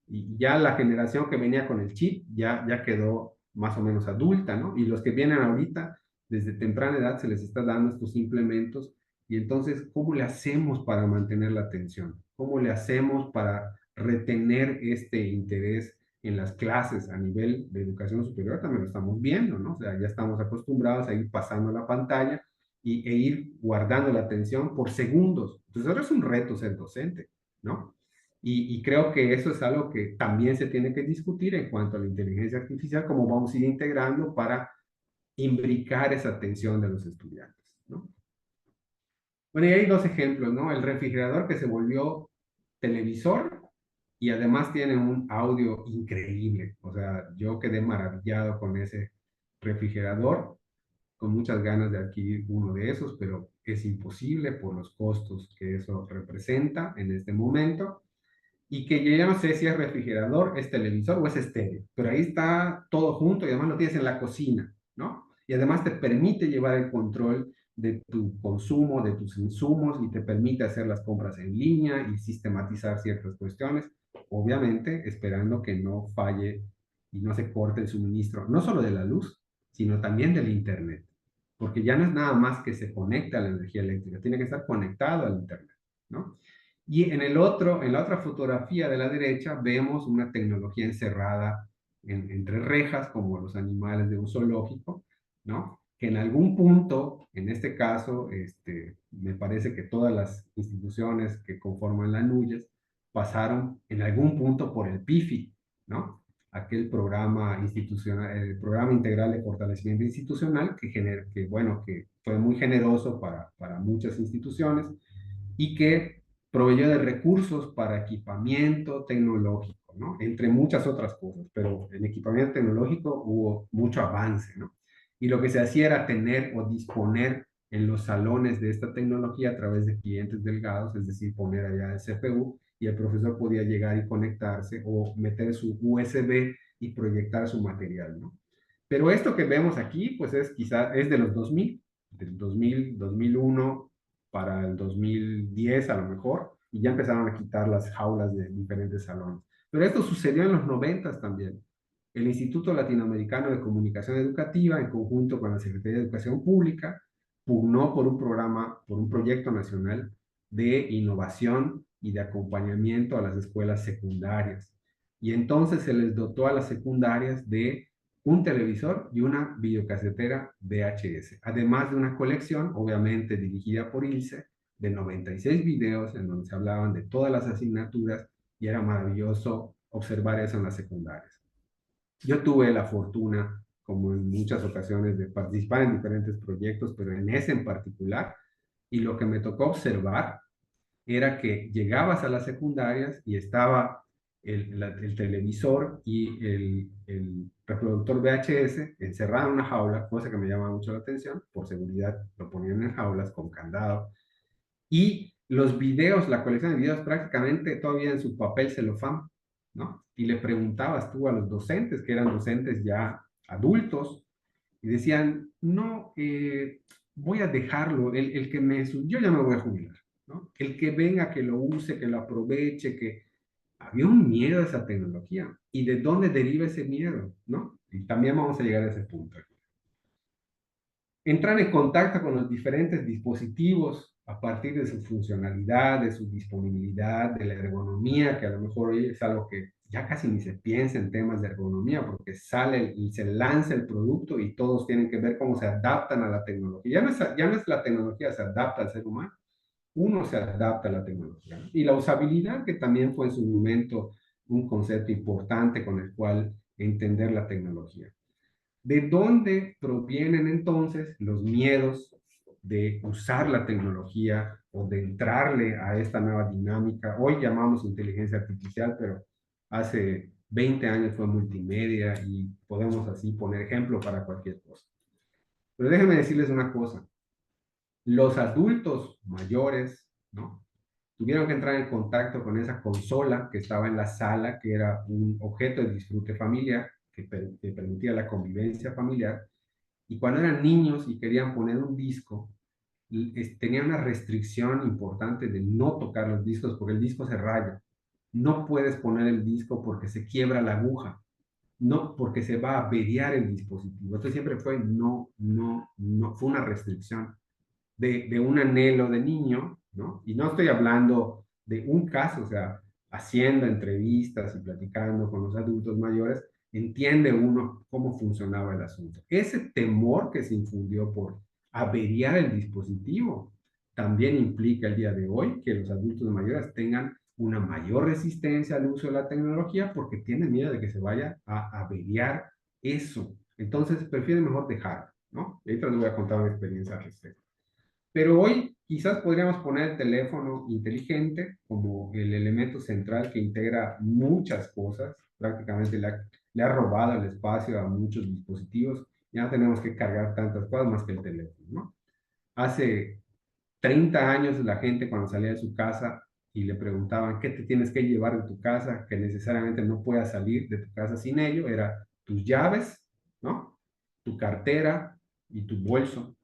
Y ya la generación que venía con el chip ya quedó más o menos adulta, ¿no? Y los que vienen ahorita, desde temprana edad se les está dando estos implementos. Y entonces, ¿cómo le hacemos para mantener la atención? ¿Cómo le hacemos para retener este interés en las clases a nivel de educación superior? También lo estamos viendo, ¿no? O sea, ya estamos acostumbrados a ir pasando la pantalla e ir guardando la atención por segundos. Entonces, ahora es un reto ser docente, ¿no? Y creo que eso es algo que también se tiene que discutir en cuanto a la inteligencia artificial, cómo vamos a ir integrando para imbricar esa atención de los estudiantes, ¿no? Bueno, y hay dos ejemplos, ¿no? El refrigerador que se volvió televisor y además tiene un audio increíble. O sea, yo quedé maravillado con ese refrigerador, con muchas ganas de adquirir uno de esos, pero es imposible por los costos que eso representa en este momento. Y que yo ya no sé si es refrigerador, es televisor o es estéreo, pero ahí está todo junto y además lo tienes en la cocina, ¿no? Y además te permite llevar el control de tu consumo, de tus insumos, y te permite hacer las compras en línea y sistematizar ciertas cuestiones, obviamente esperando que no falle y no se corte el suministro, no solo de la luz, sino también del internet, porque ya no es nada más que se conecta a la energía eléctrica, tiene que estar conectado al internet, ¿no? Y en la otra fotografía de la derecha vemos una tecnología encerrada entre rejas, como los animales de un zoológico, ¿no? Que en algún punto, en este caso, me parece que todas las instituciones que conforman la NUYES pasaron en algún punto por el PIFI, ¿no? Aquel programa institucional, el programa integral de fortalecimiento institucional que fue muy generoso para muchas instituciones y que proveyó de recursos para equipamiento tecnológico, ¿no? Entre muchas otras cosas, pero en equipamiento tecnológico hubo mucho avance, ¿no? Y lo que se hacía era tener o disponer en los salones de esta tecnología a través de clientes delgados, es decir, poner allá el CPU y el profesor podía llegar y conectarse o meter su USB y proyectar su material, ¿no? Pero esto que vemos aquí, pues es de los 2000, del 2000, 2001 para el 2010 a lo mejor, y ya empezaron a quitar las jaulas de diferentes salones. Pero esto sucedió en los 90 también. El Instituto Latinoamericano de Comunicación Educativa, en conjunto con la Secretaría de Educación Pública, pugnó por un programa, por un proyecto nacional de innovación y de acompañamiento a las escuelas secundarias. Y entonces se les dotó a las secundarias de un televisor y una videocasetera VHS, además de una colección, obviamente dirigida por ILCE, de 96 videos en donde se hablaban de todas las asignaturas y era maravilloso observar eso en las secundarias. Yo tuve la fortuna, como en muchas ocasiones, de participar en diferentes proyectos, pero en ese en particular Y lo que me tocó observar era que llegabas a las secundarias y estaba el televisor y el reproductor VHS encerrado en una jaula, cosa que me llama mucho la atención. Por seguridad lo ponían en jaulas con candado. Y los videos, la colección de videos prácticamente todavía en su papel celofán, ¿no? Y le preguntabas tú a los docentes, que eran docentes ya adultos, y decían, no, voy a dejarlo, el que yo ya me voy a jubilar, ¿no? El que venga, que lo use, que lo aproveche, que había un miedo a esa tecnología. ¿Y de dónde deriva ese miedo, no? Y también vamos a llegar a ese punto. Entrar en contacto con los diferentes dispositivos a partir de su funcionalidad, de su disponibilidad, de la ergonomía, que a lo mejor hoy es algo que ya casi ni se piensa en temas de ergonomía, porque sale y se lanza el producto y todos tienen que ver cómo se adaptan a la tecnología. Ya no es la tecnología, se adapta al ser humano, uno se adapta a la tecnología. Y la usabilidad, que también fue en su momento un concepto importante con el cual entender la tecnología. ¿De dónde provienen entonces los miedos de usar la tecnología o de entrarle a esta nueva dinámica? Hoy llamamos inteligencia artificial, pero hace 20 años fue multimedia y podemos así poner ejemplo para cualquier cosa. Pero déjenme decirles una cosa. Los adultos mayores, ¿no? Tuvieron que entrar en contacto con esa consola que estaba en la sala, que era un objeto de disfrute familiar, que permitía la convivencia familiar. Y cuando eran niños y querían poner un disco, tenían una restricción importante de no tocar los discos porque el disco se raya. No puedes poner el disco porque se quiebra la aguja, no porque se va a averiar el dispositivo. Esto siempre fue no, fue una restricción de un anhelo de niño, ¿no? Y no estoy hablando de un caso, o sea, haciendo entrevistas y platicando con los adultos mayores, entiende uno cómo funcionaba el asunto. Ese temor que se infundió por averiar el dispositivo también implica el día de hoy que los adultos mayores tengan una mayor resistencia al uso de la tecnología porque tienen miedo de que se vaya a averiar eso. Entonces prefieren mejor dejarlo, ¿no? Y ahorita les voy a contar una experiencia al respecto. Pero hoy quizás podríamos poner el teléfono inteligente como el elemento central que integra muchas cosas. Prácticamente le ha robado el espacio a muchos dispositivos. Ya no tenemos que cargar tantas cosas más que el teléfono, ¿no? Hace 30 años la gente cuando salía de su casa y le preguntaban qué te tienes que llevar de tu casa, que necesariamente no puedas salir de tu casa sin ello, era tus llaves, ¿no? Tu cartera y tu bolso.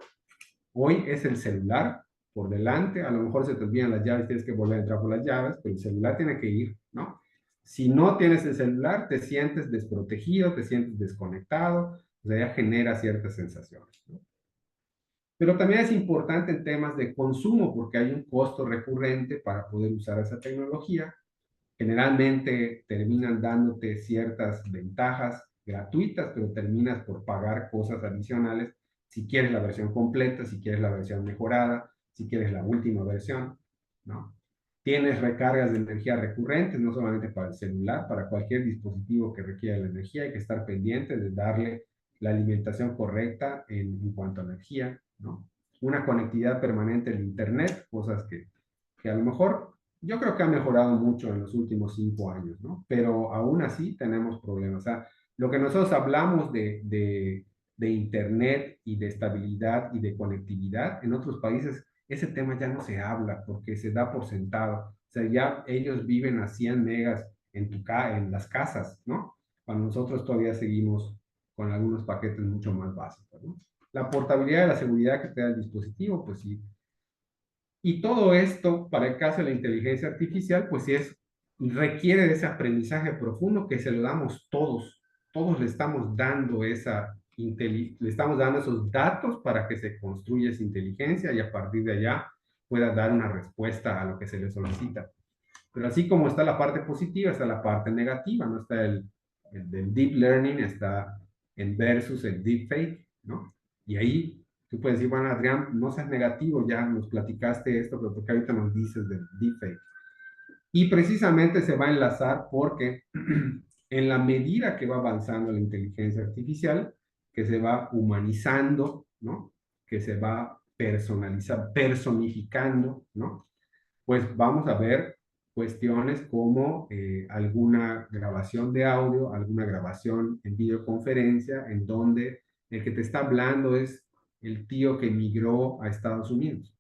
Hoy es el celular por delante, a lo mejor se te olvidan las llaves, tienes que volver a entrar por las llaves, pero el celular tiene que ir, ¿no? Si no tienes el celular, te sientes desprotegido, te sientes desconectado, o sea, ya genera ciertas sensaciones, ¿no? Pero también es importante en temas de consumo, porque hay un costo recurrente para poder usar esa tecnología. Generalmente terminan dándote ciertas ventajas gratuitas, pero terminas por pagar cosas adicionales si quieres la versión completa, si quieres la versión mejorada, si quieres la última versión, ¿no? Tienes recargas de energía recurrentes, no solamente para el celular, para cualquier dispositivo que requiera la energía, hay que estar pendiente de darle la alimentación correcta en cuanto a energía, ¿no? Una conectividad permanente en Internet, cosas que a lo mejor yo creo que ha mejorado mucho en los últimos 5 años, ¿no? Pero aún así tenemos problemas. O sea, lo que nosotros hablamos de Internet y de estabilidad y de conectividad, en otros países ese tema ya no se habla porque se da por sentado. O sea, ya ellos viven a 100 megas en las casas, ¿no? Cuando nosotros todavía seguimos con algunos paquetes mucho más básicos, ¿no? La portabilidad y la seguridad que te da el dispositivo, pues sí. Y todo esto, para el caso de la inteligencia artificial, pues requiere de ese aprendizaje profundo que se lo damos todos. Todos le estamos dando le estamos dando esos datos para que se construya esa inteligencia y a partir de allá pueda dar una respuesta a lo que se le solicita. Pero así como está la parte positiva, está la parte negativa, ¿no? Está el del deep learning, está en versus el deepfake, ¿no? Y ahí tú puedes decir, bueno, Adrián, no seas negativo, ya nos platicaste esto, pero porque ahorita nos dices del deepfake. Y precisamente se va a enlazar porque en la medida que va avanzando la inteligencia artificial, que se va humanizando, ¿no? Que se va personificando, ¿no? Pues vamos a ver cuestiones como alguna grabación de audio, alguna grabación en videoconferencia, en donde el que te está hablando es el tío que migró a Estados Unidos.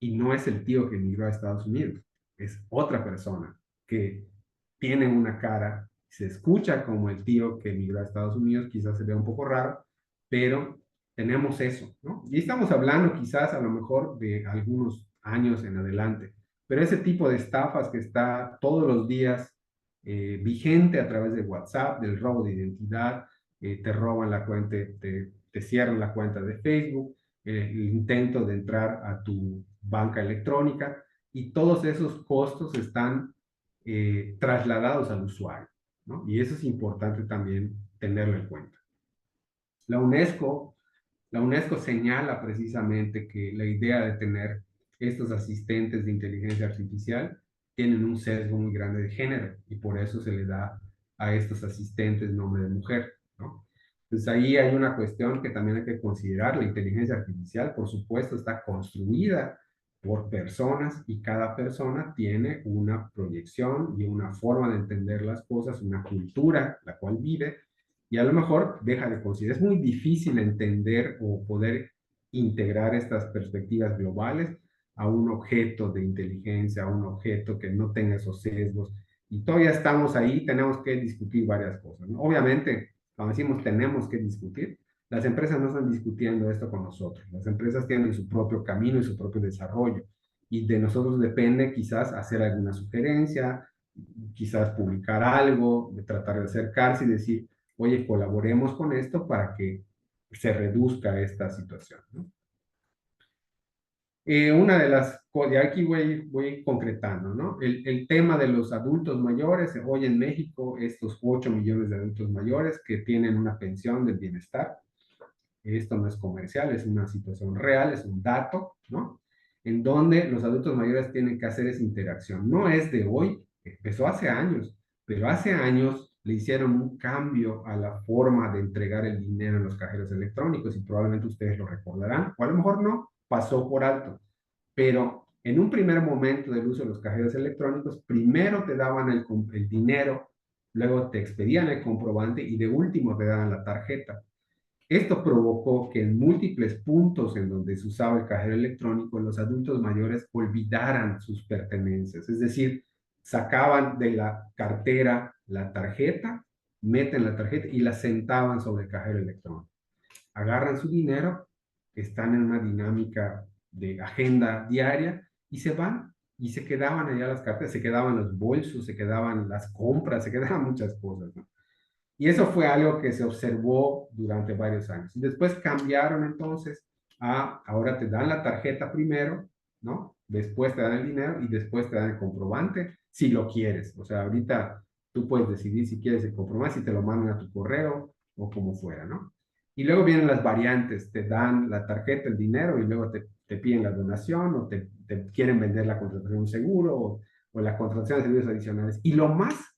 Y no es el tío que migró a Estados Unidos, es otra persona que tiene una cara, se escucha como el tío que migró a Estados Unidos, quizás se vea un poco raro, pero tenemos eso, ¿no? Y estamos hablando quizás a lo mejor de algunos años en adelante, pero ese tipo de estafas que está todos los días vigente a través de WhatsApp, del robo de identidad, te roban la cuenta, te cierran la cuenta de Facebook, el intento de entrar a tu banca electrónica, y todos esos costos están trasladados al usuario, ¿no? Y eso es importante también tenerlo en cuenta. La UNESCO señala precisamente que la idea de tener estos asistentes de inteligencia artificial tienen un sesgo muy grande de género, y por eso se le da a estos asistentes nombre de mujer, ¿no? Entonces ahí hay una cuestión que también hay que considerar. La inteligencia artificial, por supuesto, está construida por personas, y cada persona tiene una proyección y una forma de entender las cosas, una cultura la cual vive, y a lo mejor deja de considerar. Es muy difícil entender o poder integrar estas perspectivas globales a un objeto de inteligencia, a un objeto que no tenga esos sesgos. Y todavía estamos ahí, tenemos que discutir varias cosas, ¿no? Obviamente, cuando decimos tenemos que discutir, las empresas no están discutiendo esto con nosotros. Las empresas tienen su propio camino y su propio desarrollo. Y de nosotros depende quizás hacer alguna sugerencia, quizás publicar algo, de tratar de acercarse y decir, oye, colaboremos con esto para que se reduzca esta situación, ¿no? Una de las cosas, y aquí voy concretando, ¿no? El tema de los adultos mayores. Hoy en México, estos 8 millones de adultos mayores que tienen una pensión del bienestar. Esto no es comercial, es una situación real, es un dato, ¿no? En donde los adultos mayores tienen que hacer esa interacción. No es de hoy, empezó hace años, pero hace años le hicieron un cambio a la forma de entregar el dinero en los cajeros electrónicos, y probablemente ustedes lo recordarán, o a lo mejor no, pasó por alto. Pero en un primer momento del uso de los cajeros electrónicos, primero te daban el dinero, luego te expedían el comprobante y de último te daban la tarjeta. Esto provocó que en múltiples puntos en donde se usaba el cajero electrónico, los adultos mayores olvidaran sus pertenencias. Es decir, sacaban de la cartera la tarjeta, meten la tarjeta y la sentaban sobre el cajero electrónico. Agarran su dinero, están en una dinámica de agenda diaria y se van. Y se quedaban allá las carteras, se quedaban los bolsos, se quedaban las compras, se quedaban muchas cosas, ¿no? Y eso fue algo que se observó durante varios años. Después cambiaron entonces a, ahora te dan la tarjeta primero, ¿no? Después te dan el dinero y después te dan el comprobante, si lo quieres. O sea, ahorita tú puedes decidir si quieres el comprobante, si te lo mandan a tu correo o como fuera, ¿no? Y luego vienen las variantes, te dan la tarjeta, el dinero, y luego te piden la donación, o te quieren vender la contratación de un seguro, o la contratación de servicios adicionales. Y lo más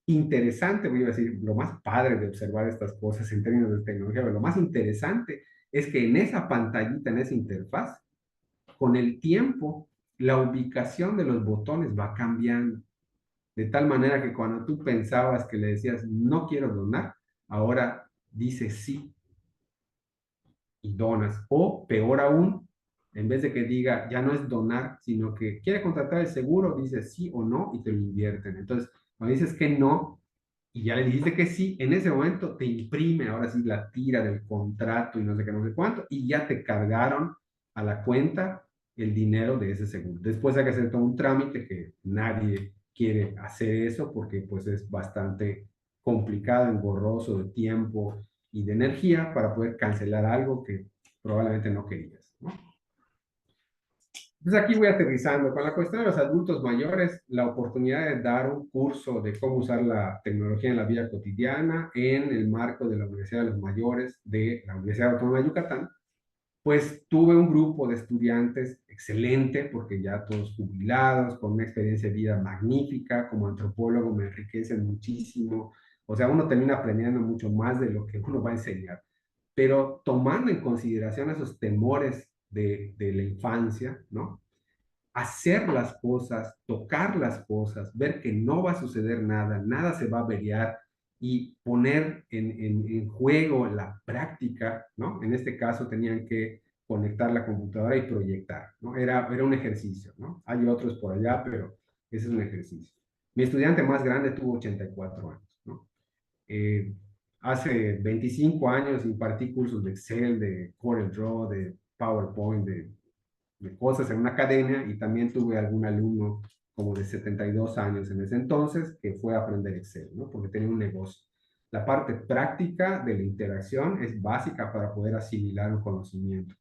interesante, voy a decir, lo más padre de observar estas cosas en términos de tecnología, pero lo más interesante es que en esa pantallita, en esa interfaz, con el tiempo, la ubicación de los botones va cambiando. De tal manera que cuando tú pensabas que le decías, no quiero donar, ahora dice sí y donas. O peor aún, en vez de que diga, ya no es donar, sino que quiere contratar el seguro, dice sí o no y te lo invierten. Entonces, cuando dices que no y ya le dijiste que sí, en ese momento te imprime ahora sí la tira del contrato y no sé qué, no sé cuánto, y ya te cargaron a la cuenta el dinero de ese seguro. Después hay que hacer todo un trámite que nadie quiere hacer eso, porque pues es bastante complicado, engorroso de tiempo y de energía para poder cancelar algo que probablemente no querías, ¿no? Entonces aquí voy aterrizando con la cuestión de los adultos mayores, la oportunidad de dar un curso de cómo usar la tecnología en la vida cotidiana en el marco de la Universidad de los Mayores de la Universidad Autónoma de Yucatán. Pues tuve un grupo de estudiantes excelente, porque ya todos jubilados, con una experiencia de vida magnífica. Como antropólogo me enriquecen muchísimo. O sea, uno termina aprendiendo mucho más de lo que uno va a enseñar. Pero tomando en consideración esos temores de la infancia, ¿no? Hacer las cosas, tocar las cosas, ver que no va a suceder nada, nada se va a averiar y poner en juego la práctica, ¿no? En este caso tenían que conectar la computadora y proyectar, ¿no? Era un ejercicio, ¿no? Hay otros por allá, pero ese es un ejercicio. Mi estudiante más grande tuvo 84 años, ¿no? Eh, Hace 25 años impartí cursos de Excel, de CorelDRAW, de PowerPoint, de cosas en una academia y también tuve algún alumno como de 72 años en ese entonces que fue a aprender Excel, ¿no? Porque tenía un negocio. La parte práctica de la interacción es básica para poder asimilar un conocimiento.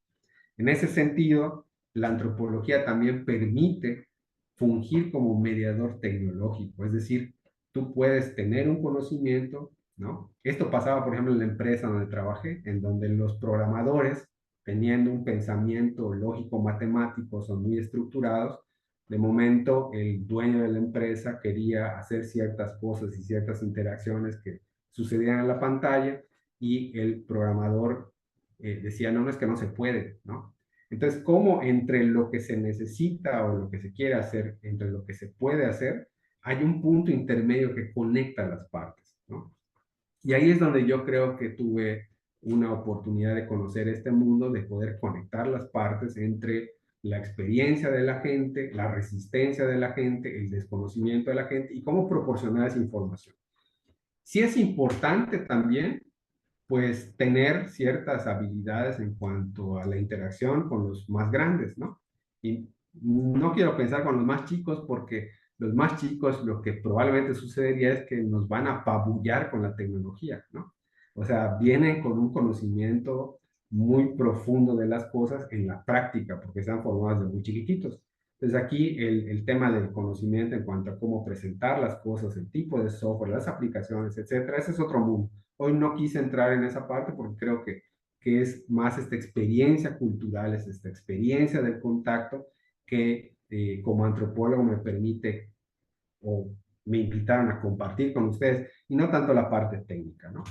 En ese sentido, la antropología también permite fungir como mediador tecnológico, es decir, tú puedes tener un conocimiento, ¿no? Esto pasaba, por ejemplo, en la empresa donde trabajé, en donde los programadores, teniendo un pensamiento lógico matemático, son muy estructurados. De momento, el dueño de la empresa quería hacer ciertas cosas y ciertas interacciones que sucedían en la pantalla y el programador decía, no, no es que no se puede, ¿no? Entonces, ¿cómo entre lo que se necesita o lo que se quiere hacer, entre lo que se puede hacer, hay un punto intermedio que conecta las partes, ¿no? Y ahí es donde yo creo que tuve una oportunidad de conocer este mundo, de poder conectar las partes entre la experiencia de la gente, la resistencia de la gente, el desconocimiento de la gente y cómo proporcionar esa información. Sí es importante también pues tener ciertas habilidades en cuanto a la interacción con los más grandes, ¿no? Y no quiero pensar con los más chicos porque los más chicos lo que probablemente sucedería es que nos van a apabullar con la tecnología, ¿no? O sea, vienen con un conocimiento muy profundo de las cosas en la práctica porque están formados de muy chiquititos. Entonces aquí el tema del conocimiento en cuanto a cómo presentar las cosas, el tipo de software, las aplicaciones, etcétera, ese es otro mundo. Hoy no quise entrar en esa parte porque creo que es más esta experiencia cultural, es esta experiencia del contacto que como antropólogo me permite o me invitaron a compartir con ustedes y no tanto la parte técnica, ¿no?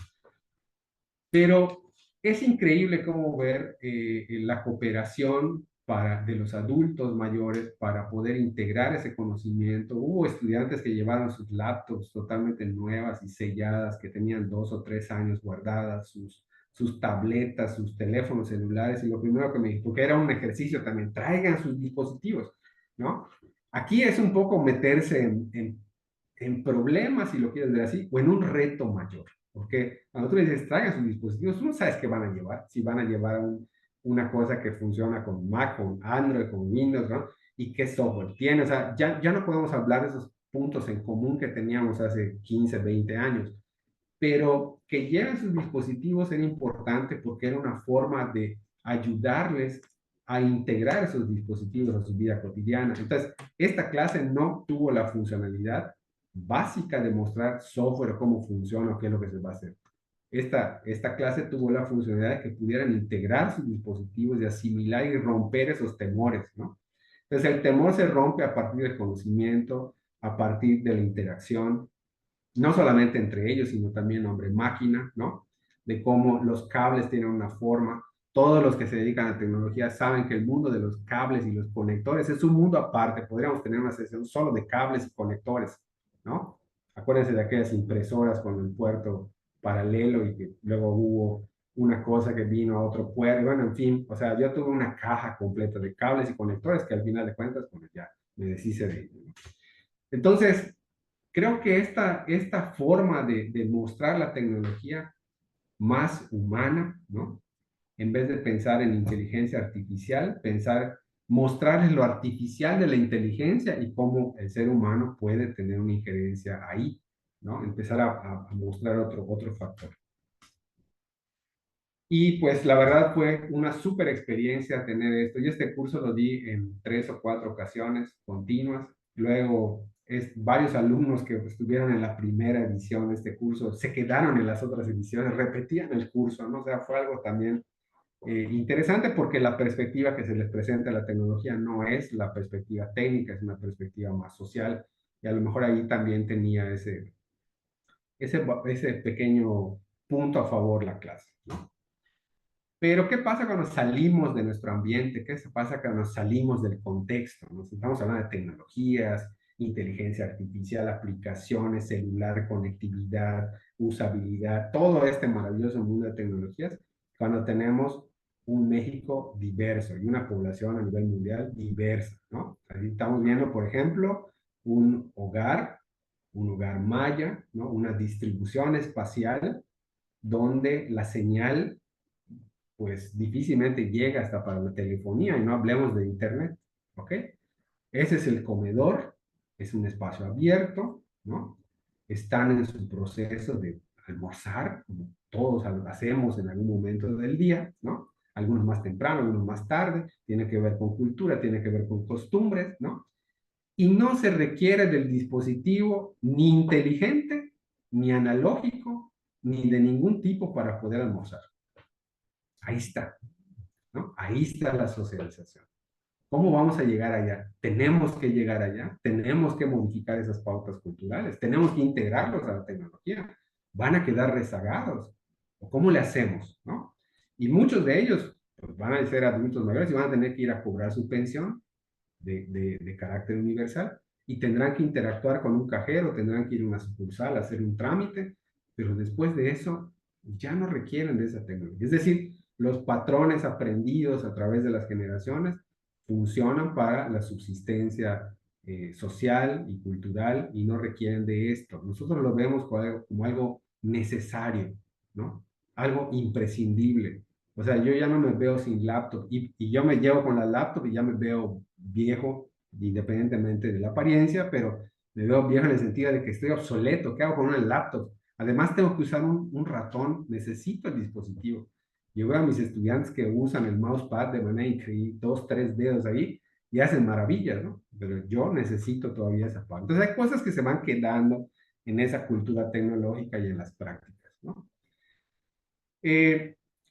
Pero es increíble cómo ver la cooperación de los adultos mayores para poder integrar ese conocimiento. Hubo estudiantes que llevaron sus laptops totalmente nuevas y selladas, que tenían 2 o 3 años guardadas, sus tabletas, sus teléfonos celulares, y lo primero que me dijo, porque era un ejercicio también, traigan sus dispositivos, ¿no? Aquí es un poco meterse en problemas, si lo quieres ver así, o en un reto mayor. Porque cuando tú le dices, traigan sus dispositivos, tú no sabes qué van a llevar. Si van a llevar una cosa que funciona con Mac, con Android, con Windows, ¿no? Y qué software tiene. O sea, ya no podemos hablar de esos puntos en común que teníamos hace 15, 20 años. Pero que lleven sus dispositivos era importante porque era una forma de ayudarles a integrar esos dispositivos a su vida cotidiana. Entonces, esta clase no tuvo la funcionalidad básica de mostrar software, cómo funciona, qué es lo que se va a hacer. Esta clase tuvo la funcionalidad de que pudieran integrar sus dispositivos y asimilar y romper esos temores, ¿no? Entonces, el temor se rompe a partir del conocimiento, a partir de la interacción, no solamente entre ellos, sino también hombre-máquina, ¿no? De cómo los cables tienen una forma. Todos los que se dedican a tecnología saben que el mundo de los cables y los conectores es un mundo aparte. Podríamos tener una sesión solo de cables y conectores, ¿no? Acuérdense de aquellas impresoras con el puerto paralelo y que luego hubo una cosa que vino a otro puerto. Bueno, en fin, o sea, yo tuve una caja completa de cables y conectores que al final de cuentas, pues ya me deshice de ellos. Entonces, creo que esta forma de mostrar la tecnología más humana, ¿no? En vez de pensar en inteligencia artificial, mostrarles lo artificial de la inteligencia y cómo el ser humano puede tener una injerencia ahí, ¿no? Empezar a mostrar otro factor. Y pues la verdad fue una súper experiencia tener esto. Yo este curso lo di en 3 o 4 ocasiones continuas. Luego varios alumnos que estuvieron en la primera edición de este curso se quedaron en las otras ediciones, repetían el curso, ¿no? O sea, fue algo también interesante porque la perspectiva que se les presenta a la tecnología no es la perspectiva técnica, es una perspectiva más social. Y a lo mejor ahí también tenía ese pequeño punto a favor la clase, ¿no? Pero ¿qué pasa cuando salimos de nuestro ambiente? ¿Qué pasa cuando salimos del contexto? Nos estamos hablando de tecnologías, inteligencia artificial, aplicaciones, celular, conectividad, usabilidad, todo este maravilloso mundo de tecnologías, cuando tenemos un México diverso y una población a nivel mundial diversa, ¿no? Ahí estamos viendo, por ejemplo, un hogar maya, ¿no? Una distribución espacial donde la señal pues difícilmente llega hasta para la telefonía y no hablemos de internet, ¿ok? Ese es el comedor, es un espacio abierto, ¿no? Están en su proceso de almorzar, como todos hacemos en algún momento del día, ¿no? Algunos más temprano, algunos más tarde, tiene que ver con cultura, tiene que ver con costumbres, ¿no? Y no se requiere del dispositivo ni inteligente, ni analógico, ni de ningún tipo para poder almorzar. Ahí está, ¿no? Ahí está la socialización. ¿Cómo vamos a llegar allá? Tenemos que llegar allá, tenemos que modificar esas pautas culturales, tenemos que integrarlos a la tecnología. Van a quedar rezagados. ¿O cómo le hacemos? ¿No? Y muchos de ellos pues, van a ser adultos mayores y van a tener que ir a cobrar su pensión de carácter universal y tendrán que interactuar con un cajero, tendrán que ir a una sucursal a hacer un trámite, pero después de eso ya no requieren de esa tecnología. Es decir, los patrones aprendidos a través de las generaciones funcionan para la subsistencia social y cultural y no requieren de esto. Nosotros lo vemos como algo necesario, ¿no? Algo imprescindible. O sea, yo ya no me veo sin laptop y yo me llevo con la laptop y ya me veo viejo, independientemente de la apariencia, pero me veo viejo en el sentido de que estoy obsoleto. ¿Qué hago con una laptop? Además, tengo que usar un ratón, necesito el dispositivo. Yo veo a mis estudiantes que usan el mousepad de manera increíble, 2, 3 dedos ahí, y hacen maravillas, ¿no? Pero yo necesito todavía esa parte. Entonces, hay cosas que se van quedando en esa cultura tecnológica y en las prácticas, ¿no?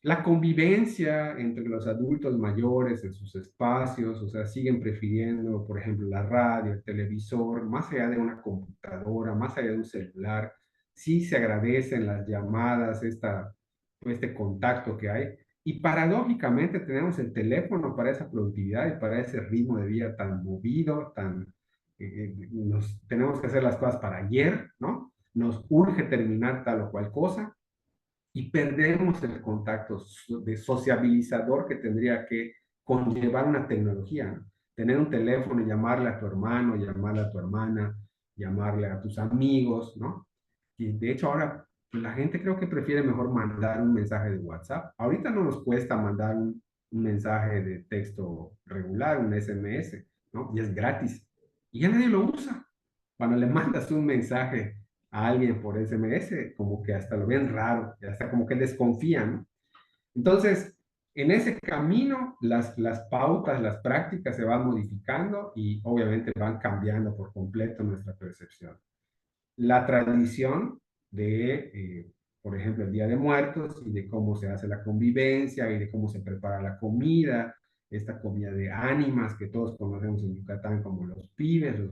La convivencia entre los adultos mayores en sus espacios, o sea, siguen prefiriendo, por ejemplo, la radio, el televisor, más allá de una computadora, más allá de un celular. Sí se agradecen las llamadas, este contacto que hay. Y paradójicamente tenemos el teléfono para esa productividad y para ese ritmo de vida tan movido, tenemos que hacer las cosas para ayer, ¿no? Nos urge terminar tal o cual cosa y perdemos el contacto de sociabilizador que tendría que conllevar una tecnología, ¿no? Tener un teléfono y llamarle a tu hermano, llamarle a tu hermana, llamarle a tus amigos, ¿no? Y de hecho ahora pues, la gente creo que prefiere mejor mandar un mensaje de WhatsApp. Ahorita no nos cuesta mandar un mensaje de texto regular, un SMS, ¿no? Y es gratis. Y ya nadie lo usa. Cuando le mandas un mensaje a alguien por SMS, como que hasta lo ven raro, hasta como que desconfían, ¿no? Entonces, en ese camino, las pautas, las prácticas se van modificando y obviamente van cambiando por completo nuestra percepción. La tradición por ejemplo, el Día de Muertos y de cómo se hace la convivencia y de cómo se prepara la comida, esta comida de ánimas que todos conocemos en Yucatán como los pibes, los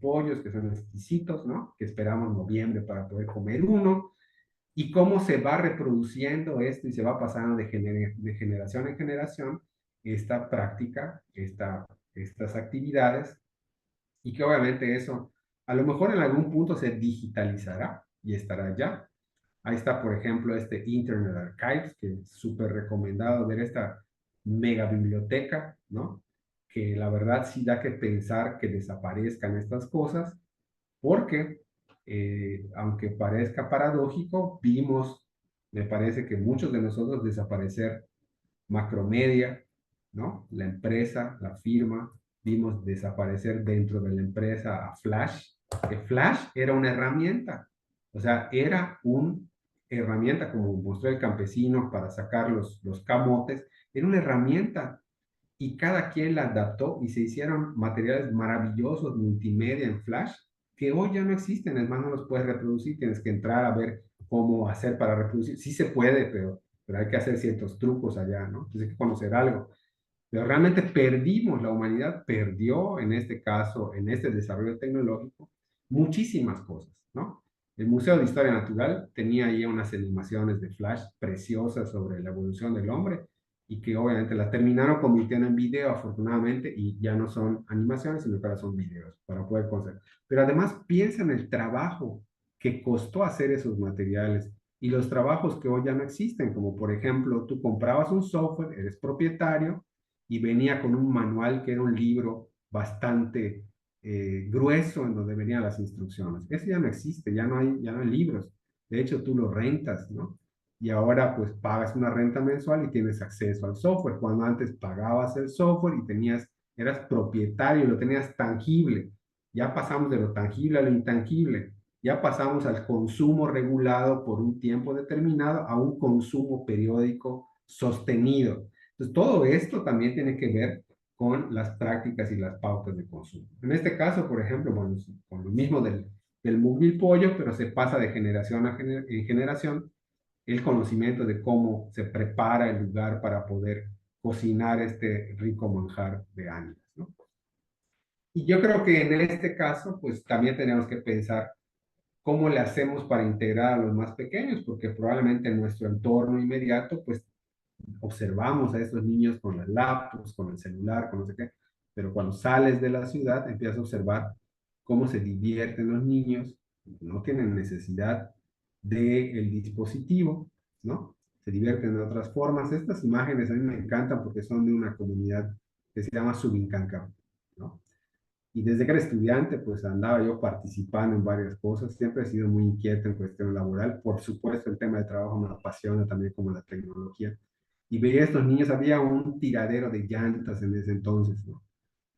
pollos, que son exquisitos, ¿no? Que esperamos noviembre para poder comer uno, y cómo se va reproduciendo esto y se va pasando de generación en generación esta práctica, estas actividades, y que obviamente eso a lo mejor en algún punto se digitalizará y estará ya. Ahí está, por ejemplo, este Internet Archives, que es súper recomendado ver esta mega biblioteca, ¿no? Que la verdad sí da que pensar que desaparezcan estas cosas, porque aunque parezca paradójico, vimos, me parece que muchos de nosotros desaparecer Macromedia, ¿no? La empresa, la firma, vimos desaparecer dentro de la empresa a Flash, que Flash era una herramienta, o sea, era una herramienta como mostró el campesino para sacar los camotes, era una herramienta y cada quien la adaptó y se hicieron materiales maravillosos multimedia en Flash que hoy ya no existen, es más, no los puedes reproducir, tienes que entrar a ver cómo hacer para reproducir, sí se puede, pero hay que hacer ciertos trucos allá, ¿no? Entonces hay que conocer algo. Pero realmente perdimos, la humanidad perdió en este caso, en este desarrollo tecnológico, muchísimas cosas, ¿no? El Museo de Historia Natural tenía ahí unas animaciones de Flash preciosas sobre la evolución del hombre, y que obviamente la terminaron convirtiendo en video, afortunadamente, y ya no son animaciones, sino que ahora son videos para poder conocer. Pero además piensa en el trabajo que costó hacer esos materiales y los trabajos que hoy ya no existen, como por ejemplo, tú comprabas un software, eres propietario y venía con un manual que era un libro bastante grueso en donde venían las instrucciones. Eso ya no existe, ya no hay libros. De hecho, tú lo rentas, ¿no? Y ahora pues pagas una renta mensual y tienes acceso al software, cuando antes pagabas el software y eras propietario, lo tenías tangible. Ya pasamos de lo tangible a lo intangible. Ya pasamos al consumo regulado por un tiempo determinado a un consumo periódico sostenido. Entonces, todo esto también tiene que ver con las prácticas y las pautas de consumo. En este caso, por ejemplo, bueno, con lo mismo del mugbil pollo, pero se pasa de generación en generación el conocimiento de cómo se prepara el lugar para poder cocinar este rico manjar de ánimas, ¿no? Y yo creo que en este caso, pues también tenemos que pensar cómo le hacemos para integrar a los más pequeños, porque probablemente en nuestro entorno inmediato, pues observamos a estos niños con las laptops, con el celular, con no sé qué, pero cuando sales de la ciudad empiezas a observar cómo se divierten los niños, no tienen necesidad del dispositivo, ¿no? Se divierten de otras formas. Estas imágenes a mí me encantan porque son de una comunidad que se llama Subincanca, ¿no? Y desde que era estudiante, pues andaba yo participando en varias cosas. Siempre he sido muy inquieto en cuestión laboral. Por supuesto, el tema de trabajo me apasiona también como la tecnología. Y veía a estos niños, había un tiradero de llantas en ese entonces, ¿no?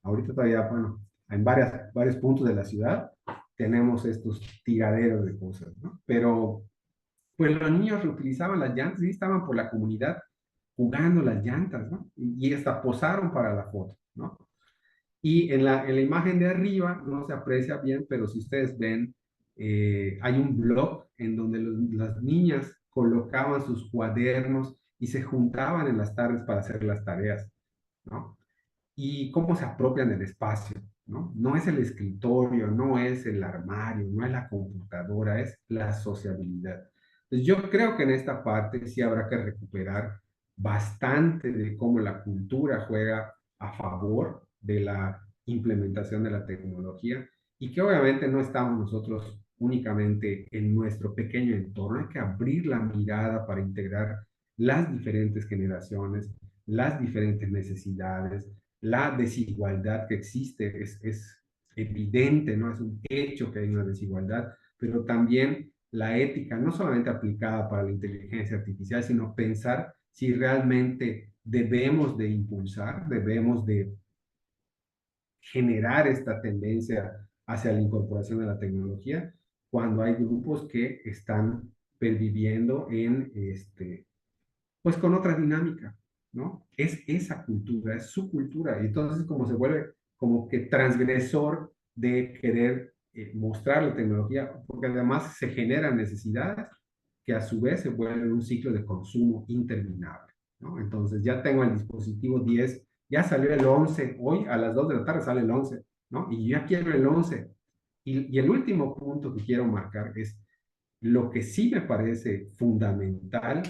Ahorita todavía, bueno, en varios puntos de la ciudad tenemos estos tiraderos de cosas, ¿no? Pero, pues los niños reutilizaban las llantas y estaban por la comunidad jugando las llantas, ¿no? Y hasta posaron para la foto, ¿no? Y en la imagen de arriba no se aprecia bien, pero si ustedes ven, hay un blog en donde las niñas colocaban sus cuadernos y se juntaban en las tardes para hacer las tareas, ¿no? Y cómo se apropian del espacio, ¿no? No es el escritorio, no es el armario, no es la computadora, es la sociabilidad. Entonces yo creo que en esta parte sí habrá que recuperar bastante de cómo la cultura juega a favor de la implementación de la tecnología y que obviamente no estamos nosotros únicamente en nuestro pequeño entorno, hay que abrir la mirada para integrar las diferentes generaciones, las diferentes necesidades, la desigualdad que existe es evidente, ¿no? Es un hecho que hay una desigualdad, pero también la ética, no solamente aplicada para la inteligencia artificial, sino pensar si realmente debemos de impulsar, debemos de generar esta tendencia hacia la incorporación de la tecnología cuando hay grupos que están perviviendo en pues con otra dinámica, ¿no? Es esa cultura, es su cultura, y entonces como se vuelve como que transgresor de querer mostrar la tecnología, porque además se generan necesidades que a su vez se vuelven un ciclo de consumo interminable, ¿no? Entonces ya tengo el dispositivo 10, ya salió el 11, hoy a las 2 de la tarde sale el 11, ¿no? Y yo ya quiero el 11. Y el último punto que quiero marcar es lo que sí me parece fundamental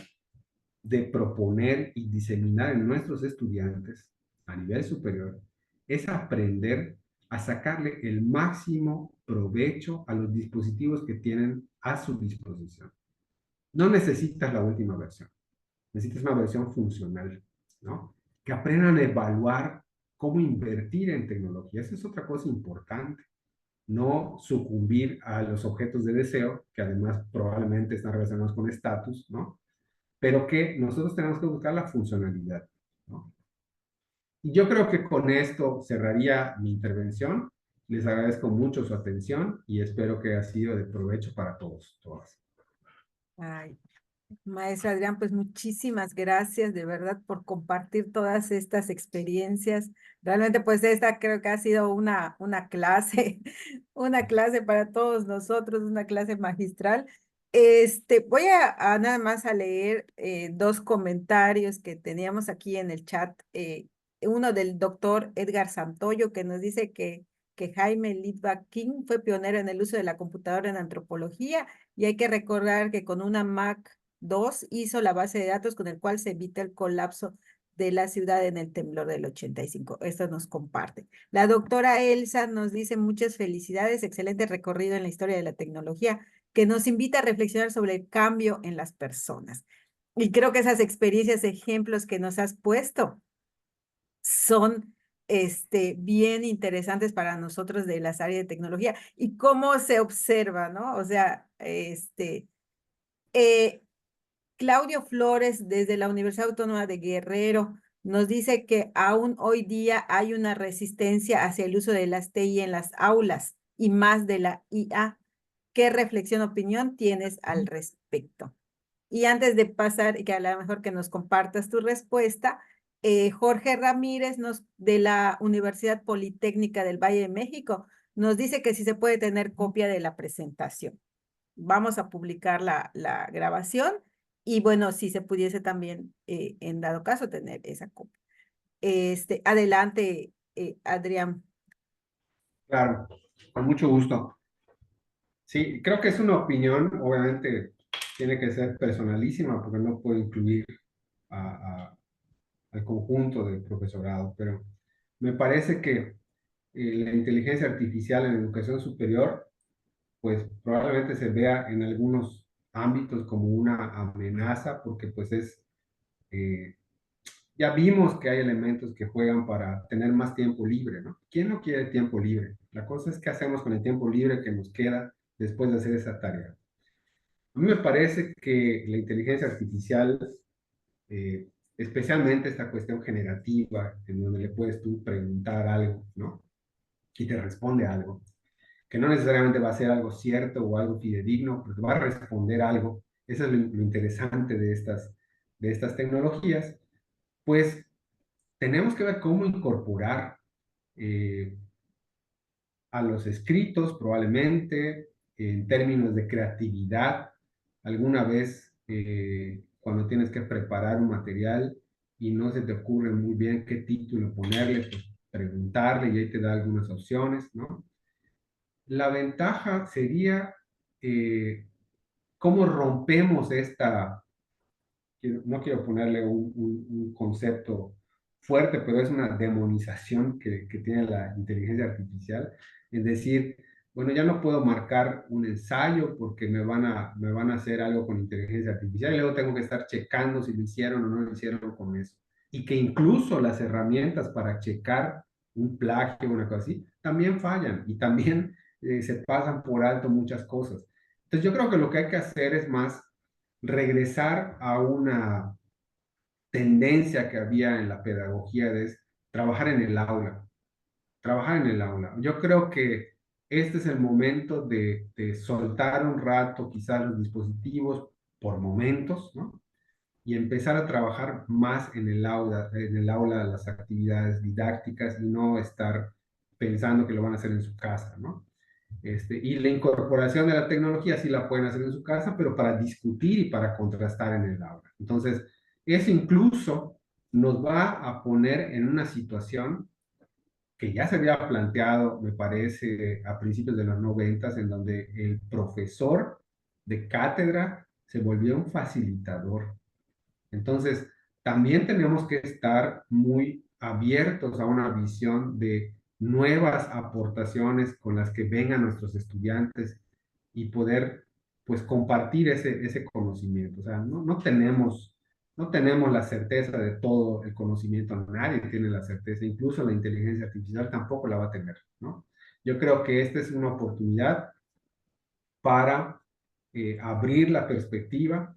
de proponer y diseminar en nuestros estudiantes a nivel superior es aprender a sacarle el máximo provecho a los dispositivos que tienen a su disposición. No necesitas la última versión, necesitas una versión funcional, ¿no? Que aprendan a evaluar cómo invertir en tecnología. Esa es otra cosa importante. No sucumbir a los objetos de deseo, que además probablemente están relacionados con estatus, ¿no? Pero que nosotros tenemos que buscar la funcionalidad, ¿no? Y yo creo que con esto cerraría mi intervención. Les agradezco mucho su atención y espero que haya sido de provecho para todos, todas. Ay, maestro Adrián, pues muchísimas gracias de verdad por compartir todas estas experiencias. Realmente pues esta creo que ha sido una clase, una clase para todos nosotros, una clase magistral. Voy a nada más a leer dos comentarios que teníamos aquí en el chat. Uno del doctor Edgar Santoyo que nos dice que Jaime Litvak King fue pionero en el uso de la computadora en antropología y hay que recordar que con una Mac 2 hizo la base de datos con el cual se evita el colapso de la ciudad en el temblor del 85. Esto nos comparte. La doctora Elsa nos dice muchas felicidades, excelente recorrido en la historia de la tecnología, que nos invita a reflexionar sobre el cambio en las personas. Y creo que esas experiencias, ejemplos que nos has puesto son bien interesantes para nosotros de las áreas de tecnología y cómo se observa, ¿no? O sea, Claudio Flores, desde la Universidad Autónoma de Guerrero, nos dice que aún hoy día hay una resistencia hacia el uso de las TI en las aulas y más de la IA. ¿Qué reflexión, opinión tienes al respecto? Y antes de pasar, y que a lo mejor que nos compartas tu respuesta, Jorge Ramírez de la Universidad Politécnica del Valle de México nos dice que si se puede tener copia de la presentación. Vamos a publicar la grabación y bueno, si se pudiese también, en dado caso, tener esa copia. Adelante, Adrián. Claro, con mucho gusto. Sí, creo que es una opinión, obviamente tiene que ser personalísima porque no puedo incluir al conjunto del profesorado, pero me parece que la inteligencia artificial en educación superior, pues probablemente se vea en algunos ámbitos como una amenaza porque pues eh, ya vimos que hay elementos que juegan para tener más tiempo libre, ¿no? ¿Quién no quiere tiempo libre? La cosa es qué hacemos con el tiempo libre que nos queda después de hacer esa tarea. A mí me parece que la inteligencia artificial, especialmente esta cuestión generativa, en donde le puedes tú preguntar algo, ¿no? Y te responde algo, que no necesariamente va a ser algo cierto o algo fidedigno, pero te va a responder algo. Eso es lo interesante de estas tecnologías. Pues tenemos que ver cómo incorporar a los escritos, probablemente, en términos de creatividad. Alguna vez, cuando tienes que preparar un material y no se te ocurre muy bien qué título ponerle, pues preguntarle y ahí te da algunas opciones, ¿no? La ventaja sería cómo rompemos no quiero ponerle un concepto fuerte, pero es una demonización que tiene la inteligencia artificial, es decir, bueno, ya no puedo marcar un ensayo porque me van a hacer algo con inteligencia artificial y luego tengo que estar checando si lo hicieron o no lo hicieron con eso. Y que incluso las herramientas para checar un plagio o una cosa así, también fallan y también se pasan por alto muchas cosas. Entonces yo creo que lo que hay que hacer es más regresar a una tendencia que había en la pedagogía de trabajar en el aula, trabajar en el aula. Yo creo que este es el momento de soltar un rato quizás los dispositivos por momentos, ¿no? Y empezar a trabajar más en el aula las actividades didácticas y no estar pensando que lo van a hacer en su casa, ¿no? Y la incorporación de la tecnología sí la pueden hacer en su casa, pero para discutir y para contrastar en el aula. Entonces, eso incluso nos va a poner en una situación que ya se había planteado, me parece, a principios de los 90, en donde el profesor de cátedra se volvió un facilitador. Entonces, también tenemos que estar muy abiertos a una visión de nuevas aportaciones con las que vengan nuestros estudiantes y poder, pues, compartir ese conocimiento. O sea, no tenemos la certeza de todo el conocimiento, nadie tiene la certeza, incluso la inteligencia artificial tampoco la va a tener, ¿no? Yo creo que esta es una oportunidad para abrir la perspectiva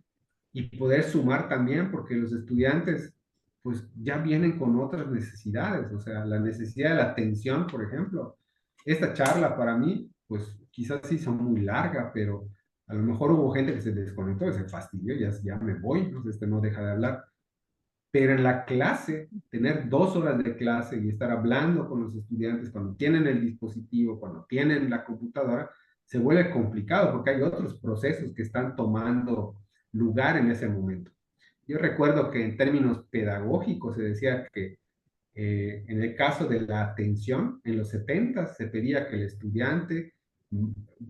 y poder sumar también, porque los estudiantes pues ya vienen con otras necesidades, o sea, la necesidad de la atención, por ejemplo. Esta charla para mí, pues quizás sí son muy larga, pero a lo mejor hubo gente que se desconectó y se fastidió, ya me voy, entonces no deja de hablar. Pero en la clase, tener 2 horas de clase y estar hablando con los estudiantes cuando tienen el dispositivo, cuando tienen la computadora, se vuelve complicado porque hay otros procesos que están tomando lugar en ese momento. Yo recuerdo que en términos pedagógicos se decía que en el caso de la atención, en los 70 se pedía que el estudiante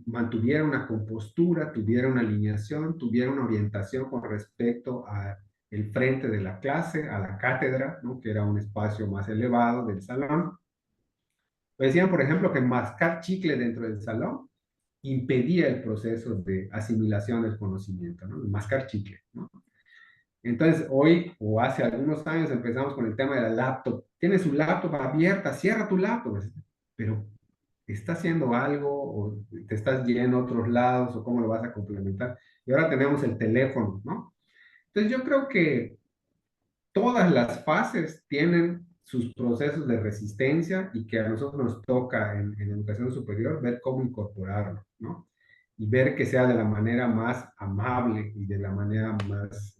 mantuviera una compostura, tuviera una alineación, tuviera una orientación con respecto a el frente de la clase a la cátedra, ¿no? Que era un espacio más elevado del salón. Decían, por ejemplo, que mascar chicle dentro del salón impedía el proceso de asimilación del conocimiento, ¿no? Mascar chicle, ¿no? Entonces, hoy o hace algunos años empezamos con el tema de la laptop. Tienes su laptop abierta, cierra tu laptop, pero ¿está haciendo algo o te estás yendo a otros lados o cómo lo vas a complementar? Y ahora tenemos el teléfono, ¿no? Entonces, yo creo que todas las fases tienen sus procesos de resistencia y que a nosotros nos toca en educación superior ver cómo incorporarlo, ¿no? Y ver que sea de la manera más amable y de la manera más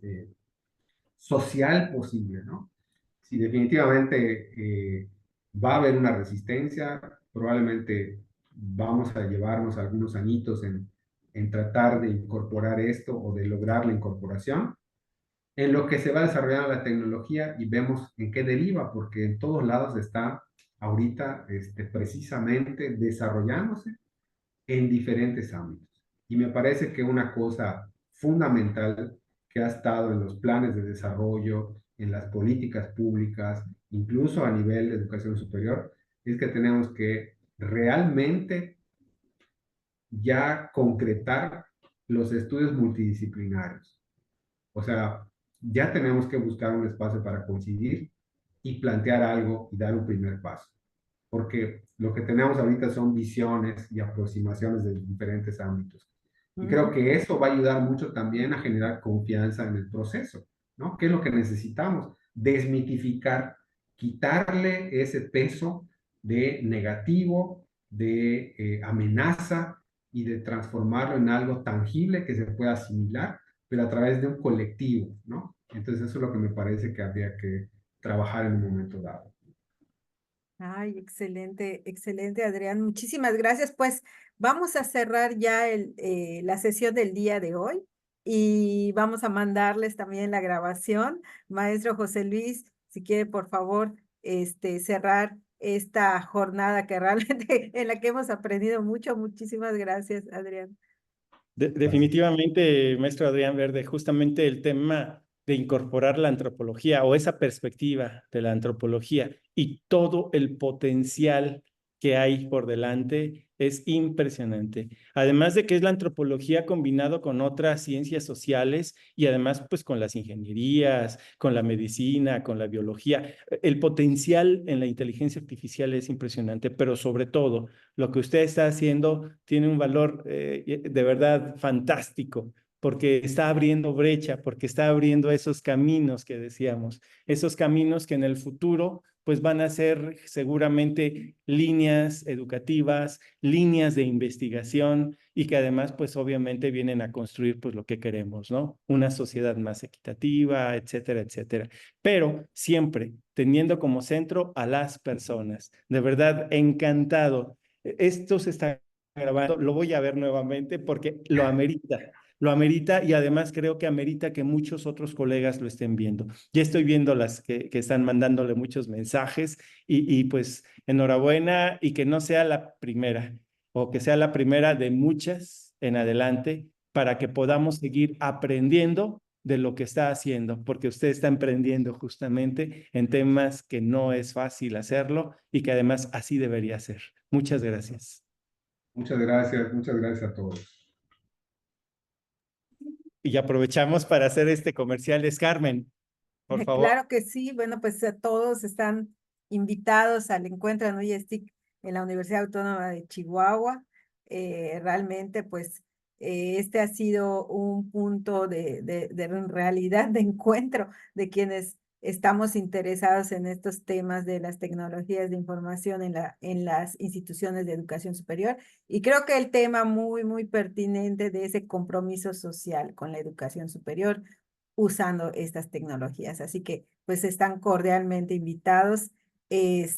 social posible, ¿no? Si definitivamente va a haber una resistencia, probablemente vamos a llevarnos algunos añitos en tratar de incorporar esto o de lograr la incorporación, en lo que se va desarrollando la tecnología y vemos en qué deriva, porque en todos lados está ahorita precisamente desarrollándose en diferentes ámbitos. Y me parece que una cosa fundamental que ha estado en los planes de desarrollo, en las políticas públicas, incluso a nivel de educación superior, es que tenemos que realmente ya concretar los estudios multidisciplinarios. O sea, ya tenemos que buscar un espacio para coincidir y plantear algo y dar un primer paso. Porque lo que tenemos ahorita son visiones y aproximaciones de diferentes ámbitos. Y creo que eso va a ayudar mucho también a generar confianza en el proceso, ¿no? ¿Qué es lo que necesitamos? Desmitificar, quitarle ese peso de negativo, de amenaza y de transformarlo en algo tangible que se pueda asimilar, pero a través de un colectivo, ¿no? Entonces eso es lo que me parece que habría que trabajar en un momento dado. Ay, excelente, excelente, Adrián. Muchísimas gracias. Pues vamos a cerrar ya la sesión del día de hoy y vamos a mandarles también la grabación. Maestro José Luis, si quiere, por favor, cerrar esta jornada que realmente en la que hemos aprendido mucho. Muchísimas gracias, Adrián. Definitivamente, maestro Adrián Verde, justamente el tema de incorporar la antropología o esa perspectiva de la antropología y todo el potencial que hay por delante es impresionante. Además de que es la antropología combinado con otras ciencias sociales y además pues con las ingenierías, con la medicina, con la biología. El potencial en la inteligencia artificial es impresionante, pero sobre todo lo que usted está haciendo tiene un valor de verdad fantástico, porque está abriendo brecha, porque está abriendo esos caminos que decíamos, esos caminos que en el futuro pues van a ser seguramente líneas educativas, líneas de investigación y que además pues obviamente vienen a construir pues lo que queremos, ¿no? Una sociedad más equitativa, etcétera, etcétera. Pero siempre teniendo como centro a las personas. De verdad, encantado. Esto se está grabando, lo voy a ver nuevamente porque lo amerita y además creo que amerita que muchos otros colegas lo estén viendo. Ya estoy viendo las que están mandándole muchos mensajes y pues enhorabuena y que no sea la primera o que sea la primera de muchas en adelante para que podamos seguir aprendiendo de lo que está haciendo, porque usted está emprendiendo justamente en temas que no es fácil hacerlo y que además así debería ser. Muchas gracias. Muchas gracias a todos. Y aprovechamos para hacer este comercial. Es Carmen, por favor. Claro que sí. Bueno, pues todos están invitados al encuentro en UISTIC en la Universidad Autónoma de Chihuahua. Realmente, pues, este ha sido un punto de en realidad de encuentro de quienes estamos interesados en estos temas de las tecnologías de información en las instituciones de educación superior. Y creo que el tema muy, muy pertinente de ese compromiso social con la educación superior usando estas tecnologías. Así que pues están cordialmente invitados. El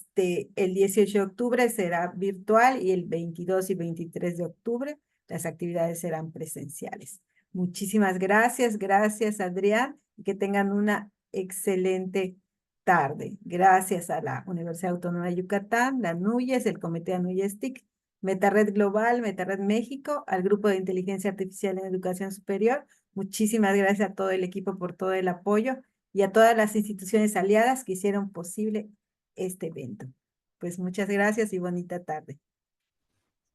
18 de octubre será virtual y el 22 y 23 de octubre las actividades serán presenciales. Muchísimas gracias, gracias Adrián, y que tengan una excelente tarde. Gracias a la Universidad Autónoma de Yucatán, la NUYES, el Comité NUYES TIC, MetaRed Global, MetaRed México, al Grupo de Inteligencia Artificial en Educación Superior, Muchísimas gracias a todo el equipo por todo el apoyo y a todas las instituciones aliadas que hicieron posible este evento. Pues muchas gracias y bonita tarde.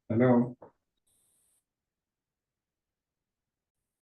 Hasta luego.